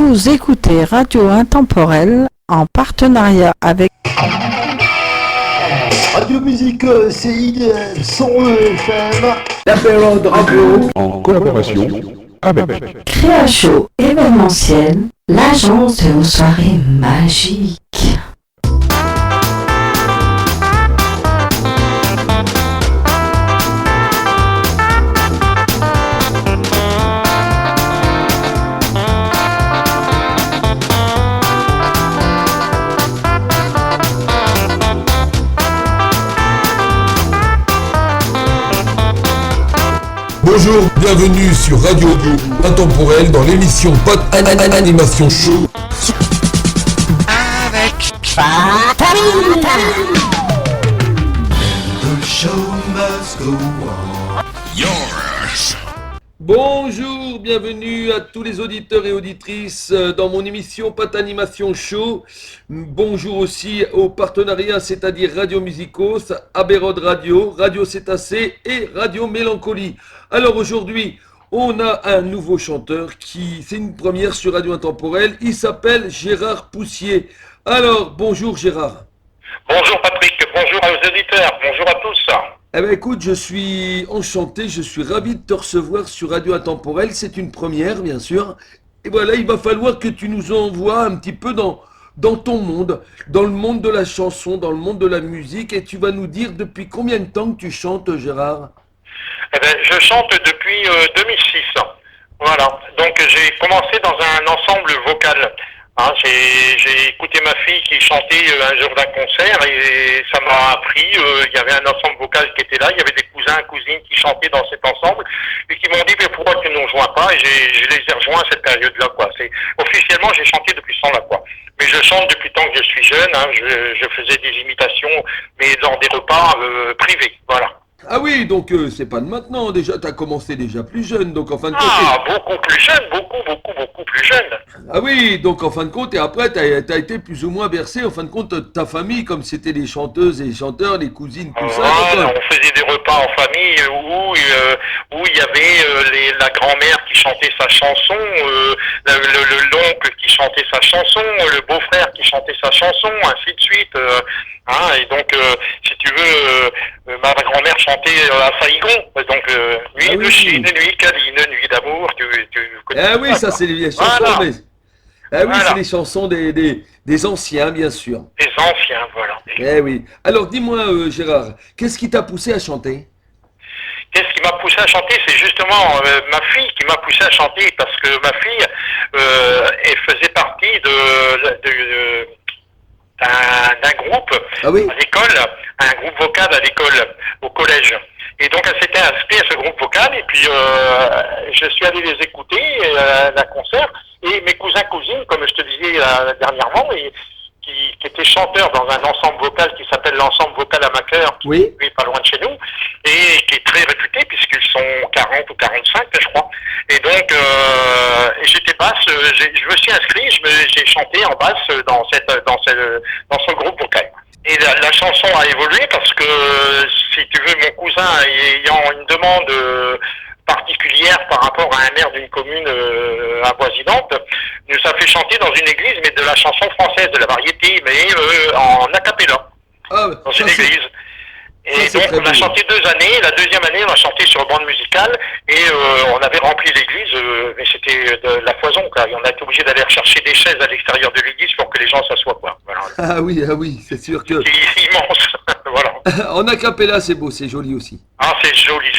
Vous écoutez Radio Intemporelle en partenariat avec Radio Musique CIDL 101 FM, l'apéro de radio en collaboration avec Créacho événementiel, l'agence de vos soirées magiques. Bonjour, bienvenue sur Radio Intemporelle dans l'émission Pot Animation Show. Avec The show must go on. yours. Bonjour, bienvenue à tous les auditeurs et auditrices dans mon émission Pat Animation Show. Bonjour aussi aux partenariats, c'est-à-dire Radio Musicos, Aberod Radio, Radio Cétacé et Radio Mélancolie. Alors aujourd'hui, on a un nouveau chanteur c'est une première sur Radio Intemporelle, il s'appelle Gérard Poussier. Alors, bonjour Gérard. Bonjour Patrick, bonjour aux auditeurs, bonjour à tous. Eh bien écoute, je suis enchanté, je suis ravi de te recevoir sur Radio Intemporelle, c'est une première bien sûr. Et voilà, il va falloir que tu nous envoies un petit peu dans ton monde, dans le monde de la chanson, dans le monde de la musique, et tu vas nous dire depuis combien de temps que tu chantes, Gérard? Eh ben, je chante depuis 2006. Voilà, donc j'ai commencé dans un ensemble vocal. Hein, j'ai écouté ma fille qui chantait un jour d'un concert et ça m'a appris, il y avait un ensemble vocal qui était là, il y avait des cousins et cousines qui chantaient dans cet ensemble et qui m'ont dit mais pourquoi tu ne nous rejoins pas, et je les ai rejoints à cette période-là, quoi. Officiellement j'ai chanté depuis ce temps-là, quoi. Mais je chante depuis le temps que je suis jeune, hein, je faisais des imitations mais dans des repas privés, voilà. Ah oui, donc c'est pas de maintenant, déjà, t'as commencé déjà plus jeune, donc en fin de compte... Ah, beaucoup plus jeune, beaucoup plus jeune. Ah oui, donc en fin de compte, et après t'as été plus ou moins bercé, en fin de compte, ta famille, comme c'était les chanteuses et les chanteurs, les cousines, tout ça... Voilà, on faisait des repas en famille où il y avait la grand-mère qui chantait sa chanson, l'oncle qui chantait sa chanson, le beau-frère qui chantait sa chanson, ainsi de suite. Hein, et donc, si tu veux, ma grand-mère chantait à Saigon, donc nuit de Chine, nuit câline, nuit d'amour, tu connais. Ah oui, ça c'est les vieilles chansons, voilà. Mais... Ah oui, Voilà. c'est les chansons des anciens, bien sûr. Les anciens, voilà. Eh oui. Alors dis-moi, Gérard, qu'est-ce qui t'a poussé à chanter? Qu'est-ce qui m'a poussé à chanter? C'est justement ma fille qui m'a poussé à chanter, parce que ma fille, elle faisait partie d'un groupe Ah oui. à l'école, un groupe vocal à l'école, au collège. Et donc elle s'était inscrite à ce groupe vocal, et puis je suis allé les écouter à un concert, et mes cousins-cousines, comme je te disais dernièrement, qui étaient chanteurs dans un ensemble vocal qui s'appelle l'ensemble vocal amateur, qui est pas loin de chez nous, et qui est très réputé puisqu'ils sont 40 ou 45, je crois. Et donc, j'étais basse, je me suis inscrit, j'ai chanté en basse dans ce groupe vocal. Et la chanson a évolué parce que, si tu veux, mon cousin ayant une demande particulière par rapport à un maire d'une commune avoisinante, nous a fait chanter dans une église, mais de la chanson française, de la variété, mais en a cappella, dans une église. Et donc on a chanté 2 années, la deuxième année on a chanté sur bande musicale, et on avait rempli l'église, mais c'était de la foison, quoi. Et on a été obligé d'aller chercher des chaises à l'extérieur de l'église pour que les gens s'assoient, quoi. Voilà. Ah oui, c'est sûr que... C'est immense, voilà. En acapella, c'est beau, c'est joli aussi. Ah, c'est joli.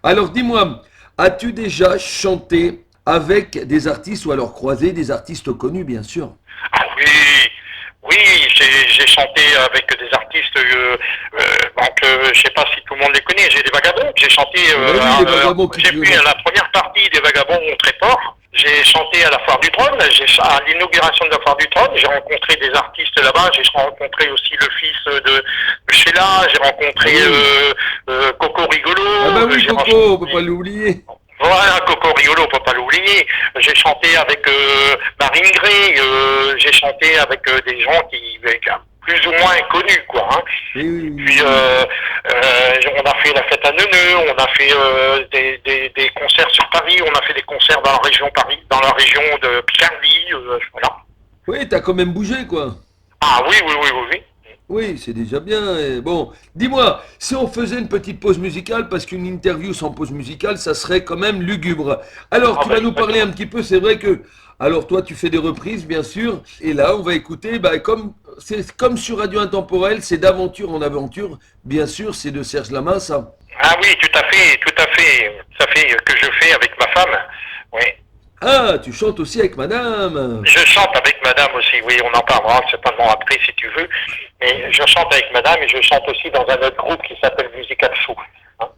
Alors dis-moi, as-tu déjà chanté avec des artistes, ou alors croisé des artistes connus, bien sûr? Ah oui, j'ai chanté avec des artistes, donc je sais pas si tout le monde les connaît, j'ai des Vagabonds, j'ai chanté, j'ai vu la première partie des Vagabonds au Tréport, j'ai chanté à la Foire du Trône, à l'inauguration de la Foire du Trône, j'ai rencontré des artistes là-bas, j'ai rencontré aussi le fils de Sheila, j'ai rencontré Coco Rigolo. Ah bah oui, Coco, on peut pas l'oublier. Voilà, Coco Rigolo, on peut pas l'oublier. J'ai chanté avec Marine Gray, j'ai chanté avec des gens qui plus ou moins connus, quoi. Hein. Oui. Puis on a fait la fête à Neuneu, on a fait des concerts sur Paris, on a fait des concerts dans la région Paris, dans la région de Picardie, voilà. Oui, t'as quand même bougé, quoi. Ah oui, oui, oui, oui, oui. Oui, c'est déjà bien. Et bon, dis-moi, si on faisait une petite pause musicale, parce qu'une interview sans pause musicale, ça serait quand même lugubre. Alors, Ah tu bah, vas nous parler un petit peu, c'est vrai que... Alors, toi, tu fais des reprises, bien sûr, et là, on va écouter, c'est comme sur Radio Intemporel, c'est d'aventure en aventure, bien sûr, c'est de Serge Lama, ça. Ah oui, tout à fait, tout à fait. Ça fait que je fais avec ma femme. Oui. Ah, tu chantes aussi avec madame. Je chante avec madame aussi, oui, on en parlera certainement après si tu veux. Mais je chante avec madame et je chante aussi dans un autre groupe qui s'appelle Musical Show. Hein.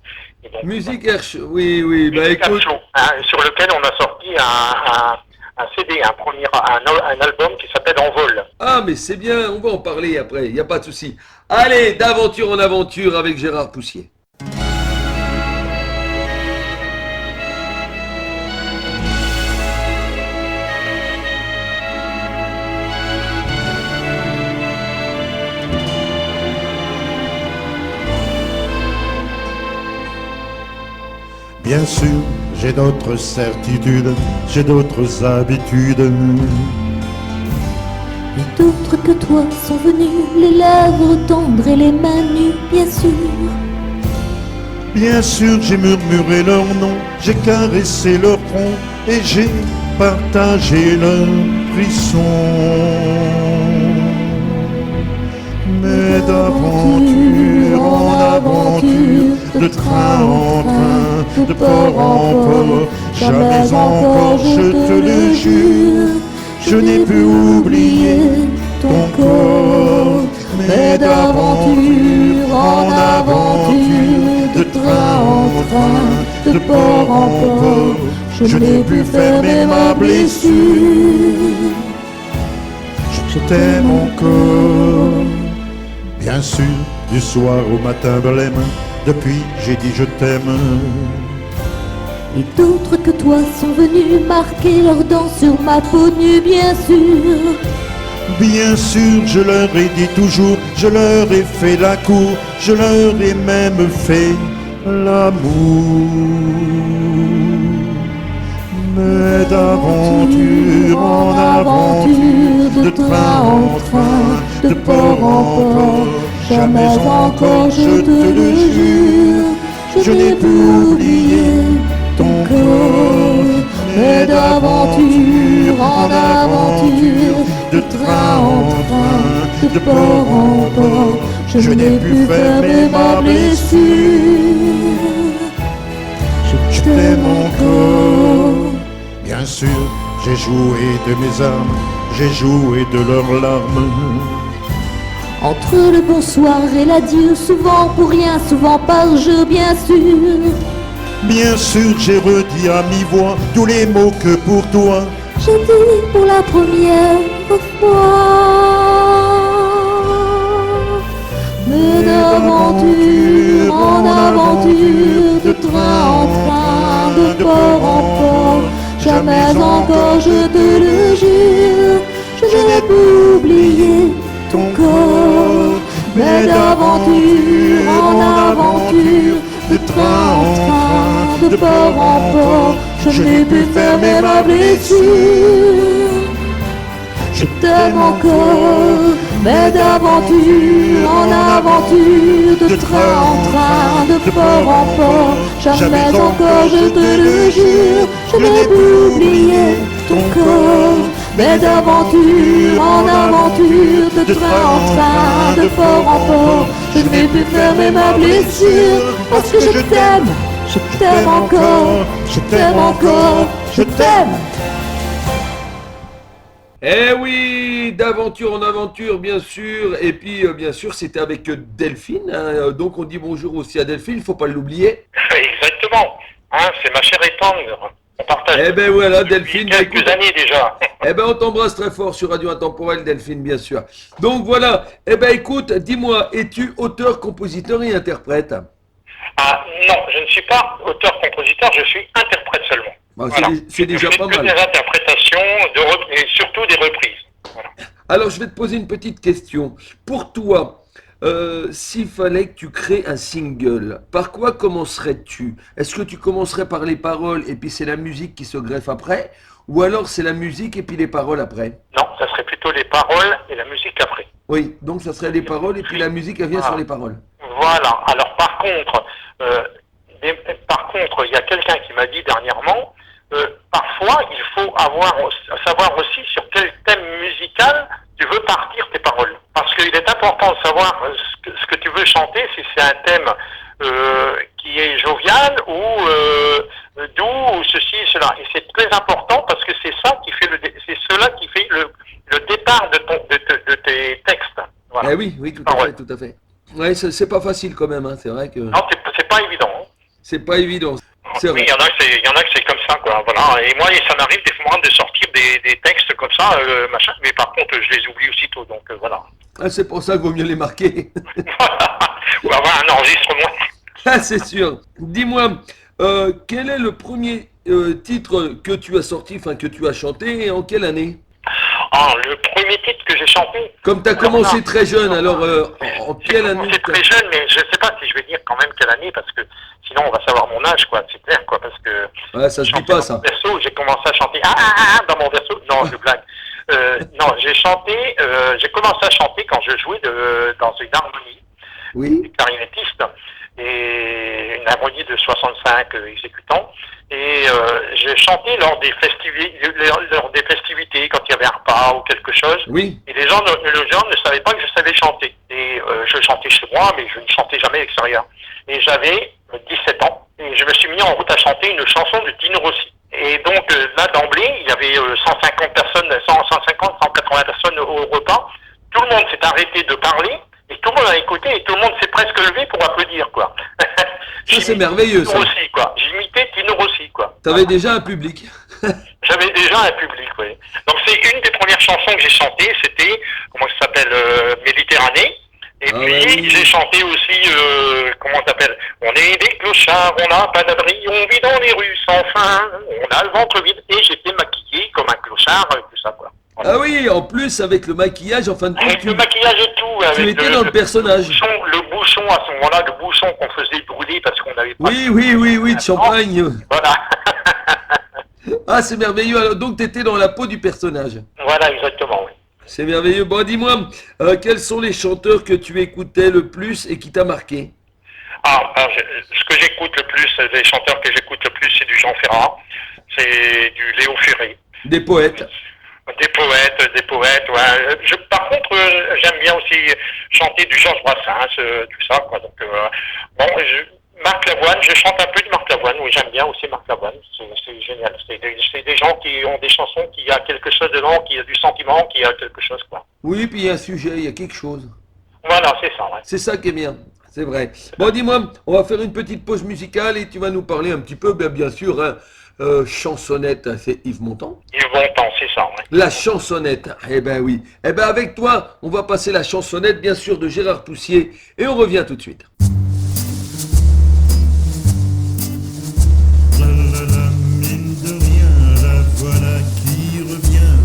Et donc, Musique Hersch, oui, oui, Musical écoute. Show, hein, sur lequel on a sorti un CD, un album qui s'appelle Envol. Ah, mais c'est bien, on va en parler après, il n'y a pas de souci. Allez, d'aventure en aventure avec Gérard Poussier. Bien sûr, j'ai d'autres certitudes, j'ai d'autres habitudes. Et d'autres que toi sont venus, les lèvres tendres et les mains nues, bien sûr. Bien sûr, j'ai murmuré leur nom, j'ai caressé leur front et j'ai partagé leurs frissons. Mais d'aventure en aventure, de train en train, de port en port, jamais encore, je te le jure, je n'ai pu oublier ton corps. Mais d'aventure en aventure, de train en train, de port en port, je n'ai pu fermer ma blessure. Je t'aime encore. Bien sûr, du soir au matin blême, depuis j'ai dit je t'aime. Et d'autres que toi sont venus marquer leurs dents sur ma peau nue, bien sûr. Bien sûr, je leur ai dit toujours, je leur ai fait la cour, je leur ai même fait l'amour. Mais d'aventure en aventure, de train en train, de port en port, jamais encore, je te le jure, je n'ai pu oublier ton corps. Mais d'aventure en aventure, de train en train, de port en port, je n'ai pu fermer ma blessure. Je t'aime encore. Bien sûr, j'ai joué de mes armes, j'ai joué de leurs larmes. Entre le bonsoir et l'adieu, souvent pour rien, souvent par jeu, bien sûr. Bien sûr, j'ai redit à mi-voix tous les mots que pour toi j'ai dit pour la première fois. Mais d'aventure en aventure, de train en train, de port en port, jamais encore, je te le jure, je n'ai pu oublier ton corps. Mais d'aventure en aventure, de train en train, de port en port, je n'ai pu fermer ma blessure. Je t'aime encore, mais d'aventure en aventure, de train en train, de port en port, jamais encore, je te le jure, je n'ai pu oublier ton corps. Mais d'aventure en aventure, de train en train, de port en port, je n'ai pu fermer ma blessure, parce que je t'aime encore, je t'aime encore, je t'aime. Eh oui, d'aventure en aventure, bien sûr. Et puis, bien sûr, c'était avec Delphine. Hein. Donc, on dit bonjour aussi à Delphine, il ne faut pas l'oublier. Exactement. Hein, c'est ma chère et tendre. On partage. Eh ben voilà, Delphine. Quelques années déjà. Eh ben, on t'embrasse très fort sur Radio Intemporel, Delphine, bien sûr. Donc, voilà. Eh ben, écoute, dis-moi, es-tu auteur, compositeur et interprète? Ah non, je ne suis pas auteur-compositeur, je suis interprète seulement. Bah, voilà. C'est déjà pas mal. Des interprétations et surtout des reprises. Voilà. Alors, je vais te poser une petite question. Pour toi, s'il fallait que tu crées un single, par quoi commencerais-tu? Est-ce que tu commencerais par les paroles et puis c'est la musique qui se greffe après? ou alors c'est la musique et puis les paroles après? Non, ça serait plutôt les paroles et la musique après. Oui, donc ça serait les paroles et puis la musique elle vient Voilà. sur les paroles. Voilà. Alors par contre, il y a quelqu'un qui m'a dit dernièrement, parfois il faut savoir aussi sur quel thème musical tu veux partir tes paroles. Parce qu'il est important de savoir ce que tu veux chanter, si c'est un thème qui est jovial ou doux ou ceci et cela. Et c'est très important parce que c'est ça qui fait cela qui fait le départ de tes textes. Voilà. Eh oui, tout à fait, tout à fait. Ouais, c'est pas facile quand même, hein. C'est vrai que Non, c'est pas évident. Hein. c'est pas évident. C'est Oui, vrai. il y en a que c'est comme ça, quoi. Voilà. Et moi, ça m'arrive des fois de sortir des textes comme ça, machin. Mais par contre, je les oublie aussitôt, donc voilà. Ah, c'est pour ça qu'il vaut mieux les marquer. Ou avoir un enregistrement. Ah, c'est sûr. Dis-moi, quel est le premier titre que tu as sorti, enfin que tu as chanté et en quelle année? Ah, le premier titre que j'ai chanté. Comme tu as commencé très jeune, alors en J'ai quelle année? commencé très jeune, mais je sais pas si je vais dire quand même quelle année, parce que sinon on va savoir mon âge, quoi. C'est clair, quoi, parce que. Ouais, ça se dit pas, ça. Verso, j'ai commencé à chanter dans mon verso. Non, je blague. Non, j'ai commencé à chanter quand je jouais dans une harmonie. Oui. Clarinettiste et une harmonie de 65 exécutants. Et j'ai chanté lors des festivités, quand il y avait un repas ou quelque chose. Oui. Et les gens ne savaient pas que je savais chanter. Et je chantais chez moi, mais je ne chantais jamais à l'extérieur. Et j'avais 17 ans. Et je me suis mis en route à chanter une chanson de Tino Rossi. Et donc là, d'emblée, il y avait 150 personnes, 180 personnes au repas. Tout le monde s'est arrêté de parler. Et tout le monde a écouté et tout le monde s'est presque levé pour applaudir, quoi. Ça, c'est merveilleux, ça. Tino Rossi, quoi. J'imitais Tino Rossi, quoi. T'avais déjà un public. J'avais déjà un public, oui. Donc c'est une des premières chansons que j'ai chantées, c'était, comment ça s'appelle, Méditerranée. Et puis oui. j'ai chanté aussi, comment ça s'appelle, on est des clochards, on n'a pas d'abri, on vit dans les rues sans fin, on a le ventre vide. Et j'étais maquillé comme un clochard, tout ça, quoi. Ah oui, en plus avec le maquillage, en fin de compte, Avec le maquillage et tout. Avec étais dans le personnage. Le bouchon à ce moment-là, le bouchon qu'on faisait brûler parce qu'on n'avait pas... Oui, de champagne. Voilà. Ah, c'est merveilleux. Alors, donc, tu étais dans la peau du personnage. Voilà, exactement, oui. C'est merveilleux. Bon, dis-moi, quels sont les chanteurs que tu écoutais le plus et qui t'a marqué? Ce que j'écoute le plus, les chanteurs que j'écoute le plus, c'est du Jean Ferrat, c'est du Léo Ferré. Des poètes. Des poètes, ouais. Par contre, j'aime bien aussi chanter du Georges Brassens, tout ça, quoi. Donc, Marc Lavoine, je chante un peu de Marc Lavoine, oui, j'aime bien aussi Marc Lavoine, c'est génial. C'est des gens qui ont des chansons, qui a quelque chose dedans, qui a du sentiment, qui a quelque chose, quoi. Oui, puis il y a un sujet, il y a quelque chose. Voilà, c'est ça, ouais. C'est ça qui est bien, c'est vrai. Bon, dis-moi, on va faire une petite pause musicale et tu vas nous parler un petit peu, bien sûr, hein, chansonnette, c'est Yves Montand. Yves Montand, c'est ça, ouais. La chansonnette, eh ben oui. Eh ben avec toi, on va passer la chansonnette, bien sûr, de Gérard Poussier, et on revient tout de suite. Mine de rien, la voilà qui revient.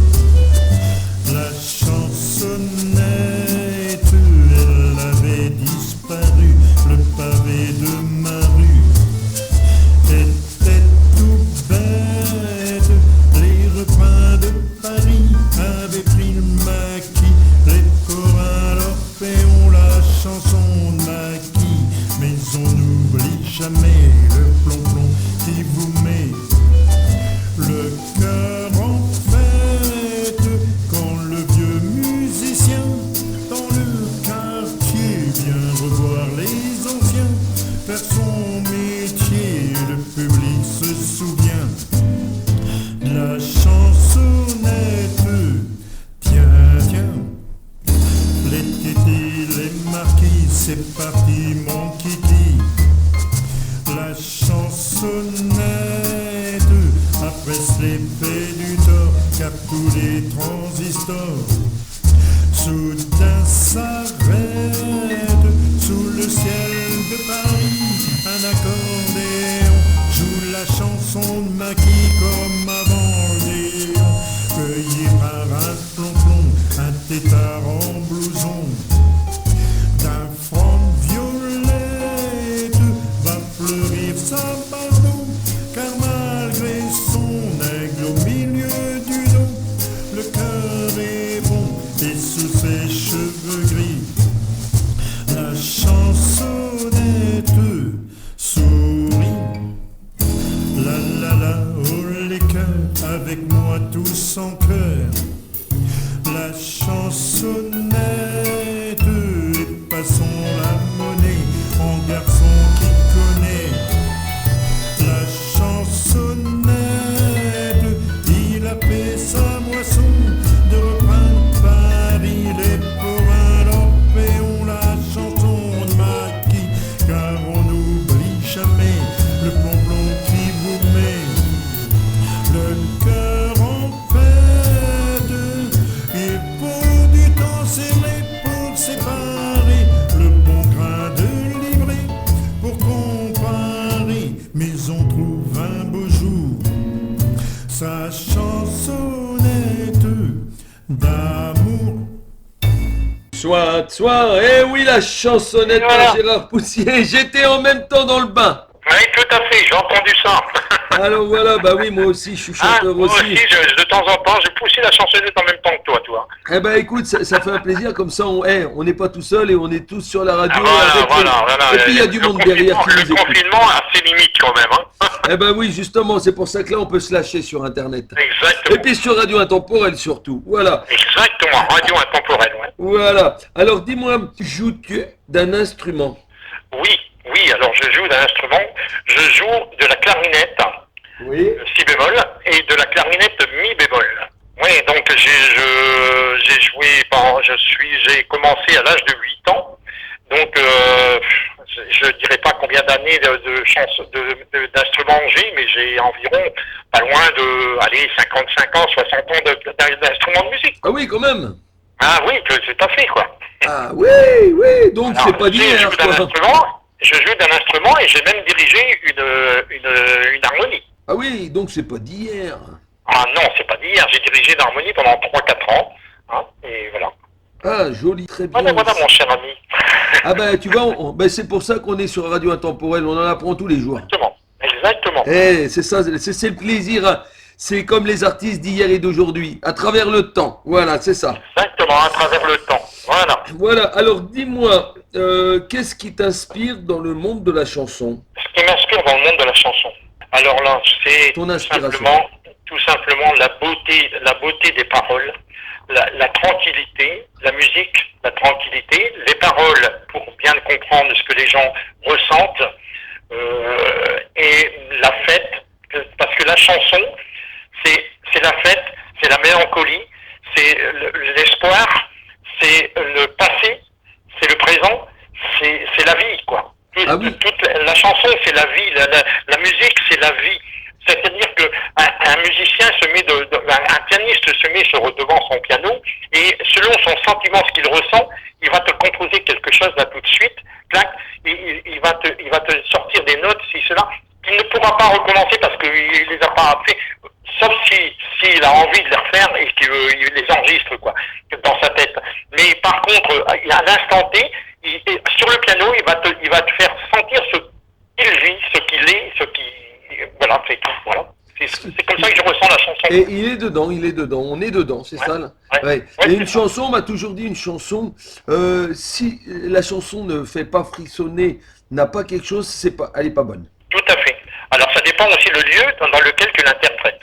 La chansonnette, elle avait disparu. Le pavé de ma rue était tout bête. Les refrains de Paris avaient pris le maquis. Les chorins, l'orphéon, la chanson de maquis. Mais on n'oublie jamais le plomb-plomb qui vous met le cœur en fête quand le vieux musicien dans le quartier vient revoir les anciens faire son métier. Le public se souvient de la chansonnette. Tiens, les tétés, les marquis, c'est parti mon kiki. La chansonnette, après l'épée du tort, capte tous les transistors. Soudain s'arrête, sous le ciel de Paris, un accordéon joue la chanson de Maquis comme avant Léon. Cueilli par un plomb-plomb, un tétard en blouson, d'un front violette va fleurir sa pardon, car malgré son aigle au milieu cœur est bon et sous ses cheveux gris, la chansonnette sourit. La la la, oh les cœurs, avec moi tous en chœur. La chansonnette, et passons la monnaie en garçon qui connaît. La chansonnette, il a fait sa moisson de reprendre Paris, les porins l'empéons, la chanson de Maquis, car on n'oublie jamais le plomb qui vous met le cœur en fête. Il faut du temps serré pour séparer le bon grain de livret pour comparer, mais on trouve un beau jour sa chansonnette d'amour. Soit, eh oui, la chansonnette Voilà. de Gérard Poussier. J'étais en même temps dans le bain. Oui, tout à fait, j'ai entendu ça. Alors voilà, bah oui, moi aussi, je suis chanteur Moi aussi. aussi, de temps en temps, j'ai poussé la chansonnette en même temps que toi, tu vois. Eh ben écoute, ça fait un plaisir, comme ça on n'est pas tout seul et on est tous sur la radio. Voilà, avec voilà, les- voilà. Et puis il y a du Le monde derrière qui confinement- nous Le écoute. confinement a ses limites quand même, hein. Eh ben oui, justement, c'est pour ça que là on peut se lâcher sur Internet. Exactement. Et puis sur Radio Intemporelle surtout. Voilà. Exactement, radio intemporelle, ouais. Voilà. Alors dis-moi, joues-tu d'un instrument? Oui, alors je joue d'un instrument, je joue de la clarinette, Oui. si bémol, et de la clarinette mi bémol. Oui, donc j'ai joué, j'ai commencé à l'âge de 8 ans, donc je dirais pas combien d'années d'instruments j'ai, mais j'ai environ pas loin de, 55 ans, 60 ans d'instruments de musique. Ah oui, quand même. Ah oui, tout à fait, quoi. Ah oui, donc Alors, c'est pas d'hier, quoi. Je joue d'un instrument et j'ai même dirigé une harmonie. Ah oui, donc c'est pas d'hier. Ah non, c'est pas d'hier, j'ai dirigé l'harmonie pendant 3-4 ans. Hein, et voilà. Ah, joli, très bien. Voilà mon cher ami. Ah ben tu vois, ben, c'est pour ça qu'on est sur Radio Intemporelle, on en apprend tous les jours. Exactement. Eh, c'est ça, c'est le plaisir. Hein. C'est comme les artistes d'hier et d'aujourd'hui, à travers le temps. Voilà, c'est ça. Exactement, à travers le temps. Voilà. Voilà, alors dis-moi, qu'est-ce qui t'inspire dans le monde de la chanson? Ce qui m'inspire dans le monde de la chanson. Alors là, c'est Ton inspiration. tout simplement la beauté des paroles, la tranquillité, la musique, la tranquillité, les paroles pour bien comprendre ce que les gens ressentent, et la fête, parce que la chanson, c'est la fête, c'est la mélancolie, c'est l'espoir, c'est le passé, c'est le présent, c'est la vie, quoi. La chanson, c'est la vie, la musique, c'est la vie. C'est-à-dire qu'un musicien un pianiste se met devant son piano et selon son sentiment, ce qu'il ressent, il va te composer quelque chose là tout de suite, clac, il va te sortir des notes, si cela, qu'il ne pourra pas recommencer parce qu'il les a pas fait, sauf s'il a envie de les refaire et qu'il les enregistre, quoi, dans sa tête. Mais par contre, à l'instant T, sur le piano, il va te faire sentir ce qu'il vit, ce qu'il est, voilà, c'est tout, voilà. C'est comme ça que je ressens la chanson. Et il est dedans, on est dedans, c'est ça là. Ouais. Et une chanson, on m'a toujours dit une chanson, si la chanson ne fait pas frissonner, n'a pas quelque chose, elle est pas bonne. Tout à fait. Alors ça dépend aussi le lieu dans lequel tu l'interprètes.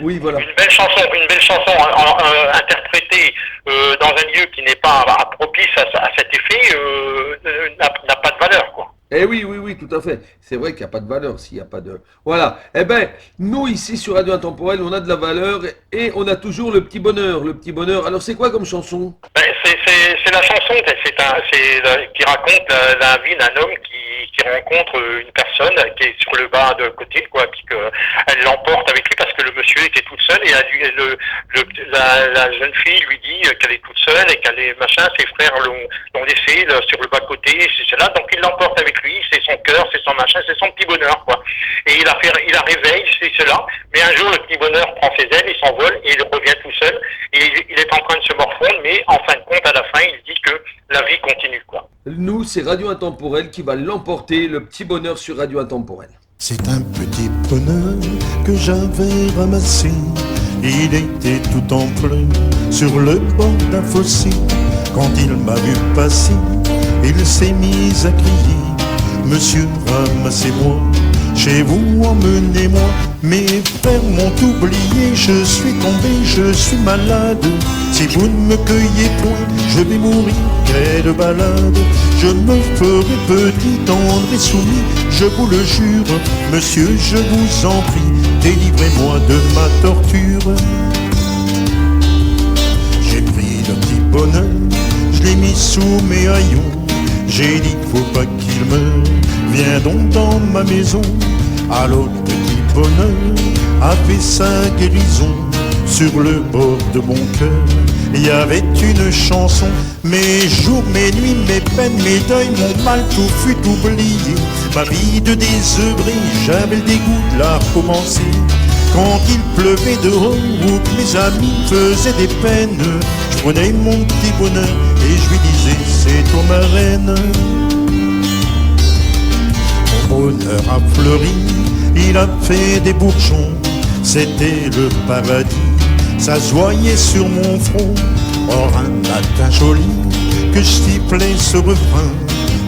Oui, voilà. Une belle chanson interprétée dans un lieu qui n'est pas propice à cet effet n'a pas de valeur, quoi. Eh oui, tout à fait. C'est vrai qu'il n'y a pas de valeur s'il n'y a pas de... Voilà. Eh ben, nous, ici, sur Radio Intemporelle, on a de la valeur et on a toujours le petit bonheur. Le petit bonheur. Alors, c'est quoi comme chanson? C'est la chanson qui raconte la vie d'un homme qui rencontre une personne qui est sur le bas de côté, quoi, puis elle l'emporte avec lui parce que le monsieur était toute seule et la jeune fille lui dit qu'elle est toute seule et qu'elle est machin, ses frères l'ont laissé sur le bas côté, c'est cela, donc il l'emporte avec lui, c'est son cœur, c'est son machin, c'est son petit bonheur, quoi. Et il la réveille, c'est cela, mais un jour le petit bonheur prend ses ailes, il s'envole et il revient tout seul et il est en train de se morfondre, mais en fin de compte, à la fin, il dit que la vie continue, quoi. Nous, c'est Radio Intemporelle qui va l'emporter, le petit bonheur sur Radio Intemporelle. C'est un petit bonheur que j'avais ramassé Il était tout en pleurs sur le bord d'un fossé. Quand il m'a vu passer, il s'est mis à crier: Monsieur, ramassez-moi, chez vous, emmenez-moi. Mes frères m'ont oublié, je suis tombé, je suis malade. Si vous ne me cueillez point, je vais mourir, quelle balade. Je me ferai petit, tendre et soumis, je vous le jure. Monsieur, je vous en prie, délivrez-moi de ma torture. J'ai pris le petit bonheur, je l'ai mis sous mes haillons. J'ai dit, faut pas qu'il meure, viens donc dans ma maison. Alors le petit bonheur a fait sa guérison. Sur le bord de mon cœur, il y avait une chanson. Mes jours, mes nuits, mes peines, mes deuils, mon mal, tout fut oublié. Ma vie de désœuvré, j'avais le dégoût de la recommencer. Quand il pleuvait dehors ou que mes amis faisaient des peines, je prenais mon petit bonheur et je lui disais, c'est toi ma reine. Mon bonheur a fleuri, il a fait des bourgeons, c'était le paradis, ça se voyait sur mon front. Or un matin joli, que je sifflais ce refrain,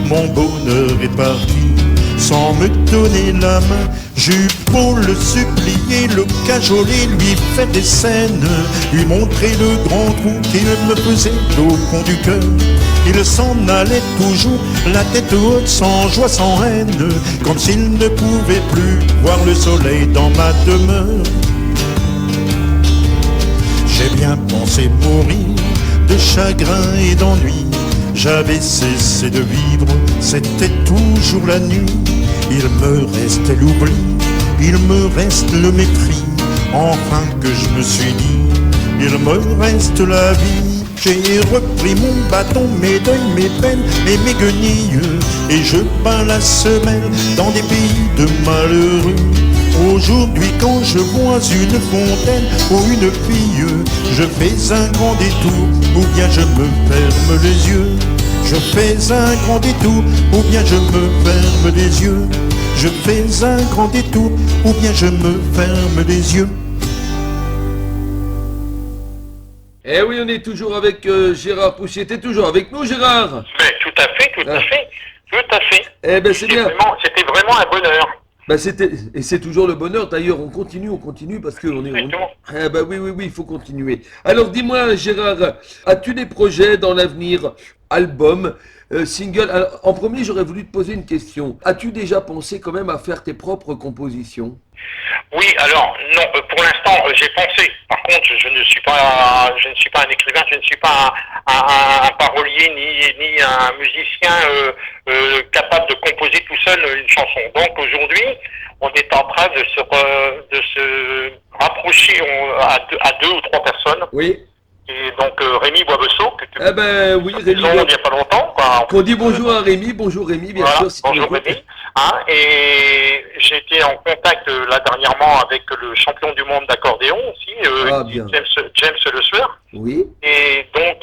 mon bonheur est parti, sans me donner la main. J'eus beau le supplier, le cajoler, lui faire des scènes, lui montrer le grand trou qu'il me faisait au fond du cœur. Il s'en allait toujours, la tête haute, sans joie, sans haine, comme s'il ne pouvait plus voir le soleil dans ma demeure. J'ai bien pensé mourir de chagrin et d'ennui. J'avais cessé de vivre, c'était toujours la nuit. Il me restait l'oubli, il me reste le mépris. Enfin que je me suis dit, il me reste la vie. J'ai repris mon bâton, mes deuils, mes peines et mes guenilles, et je bats la semelle dans des pays de malheureux. Aujourd'hui quand je vois une fontaine ou une fille, je fais un grand détour ou bien je me ferme les yeux. Je fais un grand détour ou bien je me ferme les yeux. Je fais un grand détour ou bien je me ferme les yeux. Eh oui, on est toujours avec Gérard Poussier. T'es toujours avec nous, Gérard? Mais tout à fait, tout à fait, tout à fait. Eh ben c'est bien. C'était vraiment un bonheur. Bah et c'est toujours le bonheur. D'ailleurs, on continue parce que on est. Exactement. Ah bah oui, il faut continuer. Alors dis-moi, Gérard, as-tu des projets dans l'avenir, album, single? Alors, en premier, j'aurais voulu te poser une question. As-tu déjà pensé quand même à faire tes propres compositions? Oui, alors non, pour l'instant j'ai pensé. Par contre, je ne suis pas un écrivain, je ne suis pas un parolier ni un musicien capable de composer tout seul une chanson. Donc aujourd'hui, on est en train de se rapprocher à deux ou trois personnes. Oui. Et donc Rémi Boisbesseau, que tu oui, Rémi. il n'y a pas longtemps. Quoi. On dit bonjour à Rémi, bonjour Rémi, bien voilà, sûr. Si bonjour Rémi. Hein, et j'ai été en contact là dernièrement avec le champion du monde d'accordéon aussi, James Le Sueur. Oui. Et donc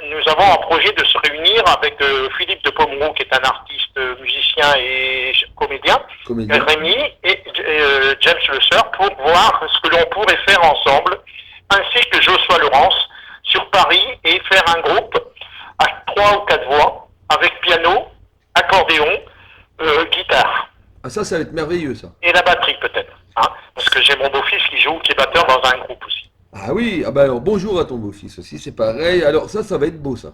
nous avons un projet de se réunir avec Philippe de Pomeroy, qui est un artiste, musicien et comédien. Rémi et James Le Sueur, pour voir ce que l'on pourrait faire ensemble, ainsi que Joshua Laurence, sur Paris, et faire un groupe à 3 ou 4 voix, avec piano, accordéon, guitare. Ah ça va être merveilleux ça. Et la batterie peut-être, hein, parce que j'ai mon beau-fils qui joue, qui est batteur dans un groupe aussi. Ah oui, ah bah alors bonjour à ton beau-fils aussi, c'est pareil. Alors ça va être beau ça.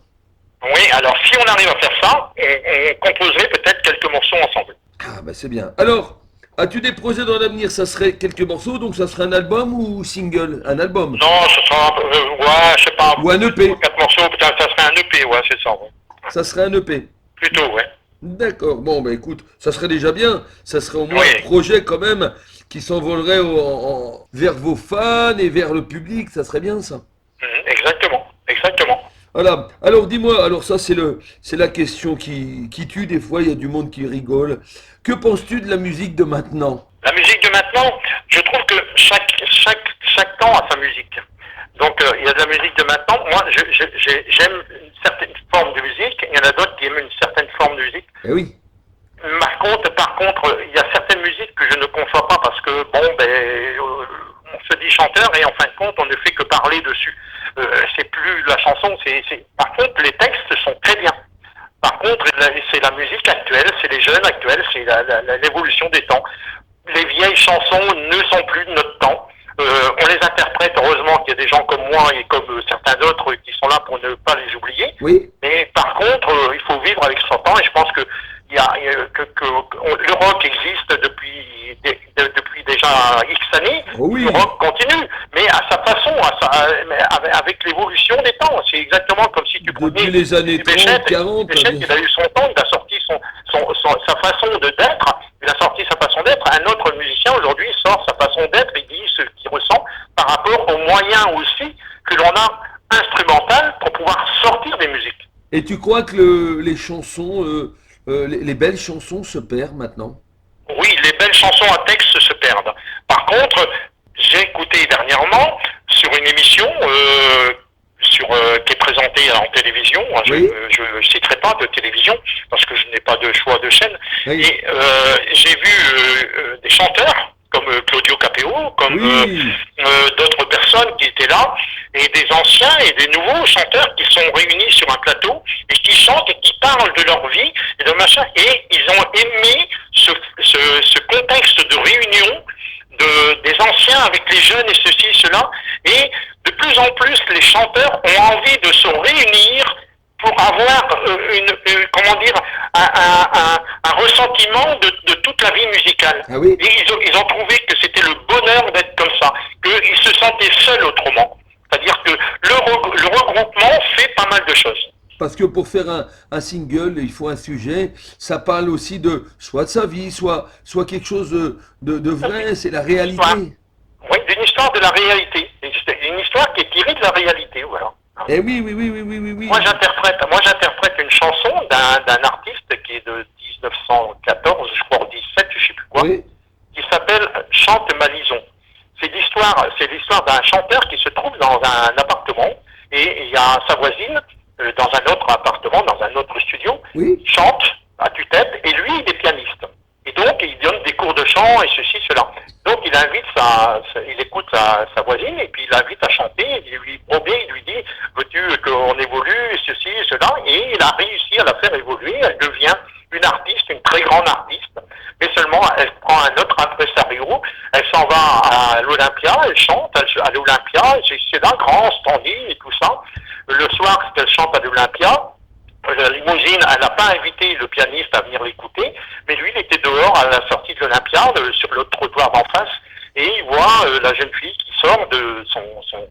Oui, alors si on arrive à faire ça, on composerait peut-être quelques morceaux ensemble. Ah bah c'est bien. Alors, as-tu des projets dans l'avenir? Ça serait quelques morceaux, donc ça serait un album ou single? Un album? Non, ce sera, ouais, je sais pas. Ou un EP? 4 morceaux, peut-être ça serait un EP, ouais, c'est ça. Ouais. Ça serait un EP? Plutôt, ouais. D'accord, bon bah écoute, ça serait déjà bien, ça serait au moins un projet quand même qui s'envolerait vers vos fans et vers le public, ça serait bien ça. Exactement, exactement. Voilà, alors dis-moi, alors ça c'est la question qui tue, des fois il y a du monde qui rigole. Que penses-tu de la musique de maintenant? La musique de maintenant, je trouve que chaque temps a sa musique. Donc il y a de la musique de maintenant. Moi, j'aime une certaine forme de musique. Il y en a d'autres qui aiment une certaine forme de musique. Eh oui. Par contre, il y a certaines musiques que je ne conçois pas parce que, bon, on se dit chanter chanteurs et en fin de compte, on ne fait que parler dessus. C'est plus la chanson, par contre, les textes sont très bien. Par contre, c'est la musique actuelle, c'est les jeunes actuels, c'est l'évolution des temps. Les vieilles chansons ne sont plus de notre temps. On les interprète, heureusement qu'il y a des gens comme moi et comme certains d'autres qui sont là pour ne pas les oublier. Oui. Mais par contre, il faut vivre avec son temps et je pense que le rock existe depuis déjà X années. Oui. Le rock continue, mais à sa façon, avec l'évolution des temps. C'est exactement comme si tu prenais Depuis les années 30, 40. Béchette, il a eu son temps, il a sorti sa façon d'être, il a sorti sa façon d'être. Un autre musicien aujourd'hui sort sa façon d'être et dit ce qu'il ressent par rapport aux moyens aussi que l'on a instrumental pour pouvoir sortir des musiques. Et tu crois que les chansons, les belles chansons se perdent maintenant? Oui, les belles chansons à texte se perdent. Par contre, j'ai écouté dernièrement sur une émission qui est présentée en télévision. Oui. Je ne citerai pas de télévision parce que je n'ai pas de choix de chaîne. Oui. Et j'ai vu des chanteurs comme Claudio Capéo, comme Oui. d'autres personnes qui étaient là, et des anciens et des nouveaux chanteurs qui sont réunis sur un plateau et qui chantent et qui parlent de leur vie et de machin. Et ils ont aimé ce contexte de réunion des anciens avec les jeunes et ceci, cela. Et de plus en plus, les chanteurs ont envie de se réunir pour avoir un ressentiment de toute la vie musicale. Ah oui. Et ils ont trouvé que c'était le bonheur d'être comme ça, qu'ils se sentaient seuls autrement. C'est-à-dire que le regroupement fait pas mal de choses. Parce que pour faire un single, il faut un sujet. Ça parle aussi soit de sa vie, soit quelque chose de vrai. C'est la réalité. Oui, d'une histoire de la réalité. Une histoire qui est tirée de la réalité, voilà. Eh oui, oui. Moi, j'interprète une chanson d'un artiste qui est de 1914, je crois, 17, je sais plus quoi, Oui. qui s'appelle Chante Malison. C'est l'histoire d'un chanteur qui se trouve dans un appartement et il y a sa voisine dans un autre appartement, dans un autre studio, Oui. chante à tue-tête et lui, il est pianiste. Et donc, il donne des cours de chant et ceci, cela. Donc, il écoute sa voisine et puis il l'invite à chanter. Il lui promet, il lui dit, veux-tu qu'on évolue, ceci, cela. Et il a réussi à la faire évoluer. Elle devient une artiste, une très grande artiste. Mais seulement, elle prend un autre impresario. Elle s'en va à l'Olympia, elle chante à l'Olympia. C'est un grand standing et tout ça. Le soir, qu'elle chante à l'Olympia, la limousine, elle n'a pas invité le pianiste à venir l'écouter, mais lui, il était dehors à la sortie de l'Olympia, sur le trottoir d'en face, et il voit la jeune fille qui sort de son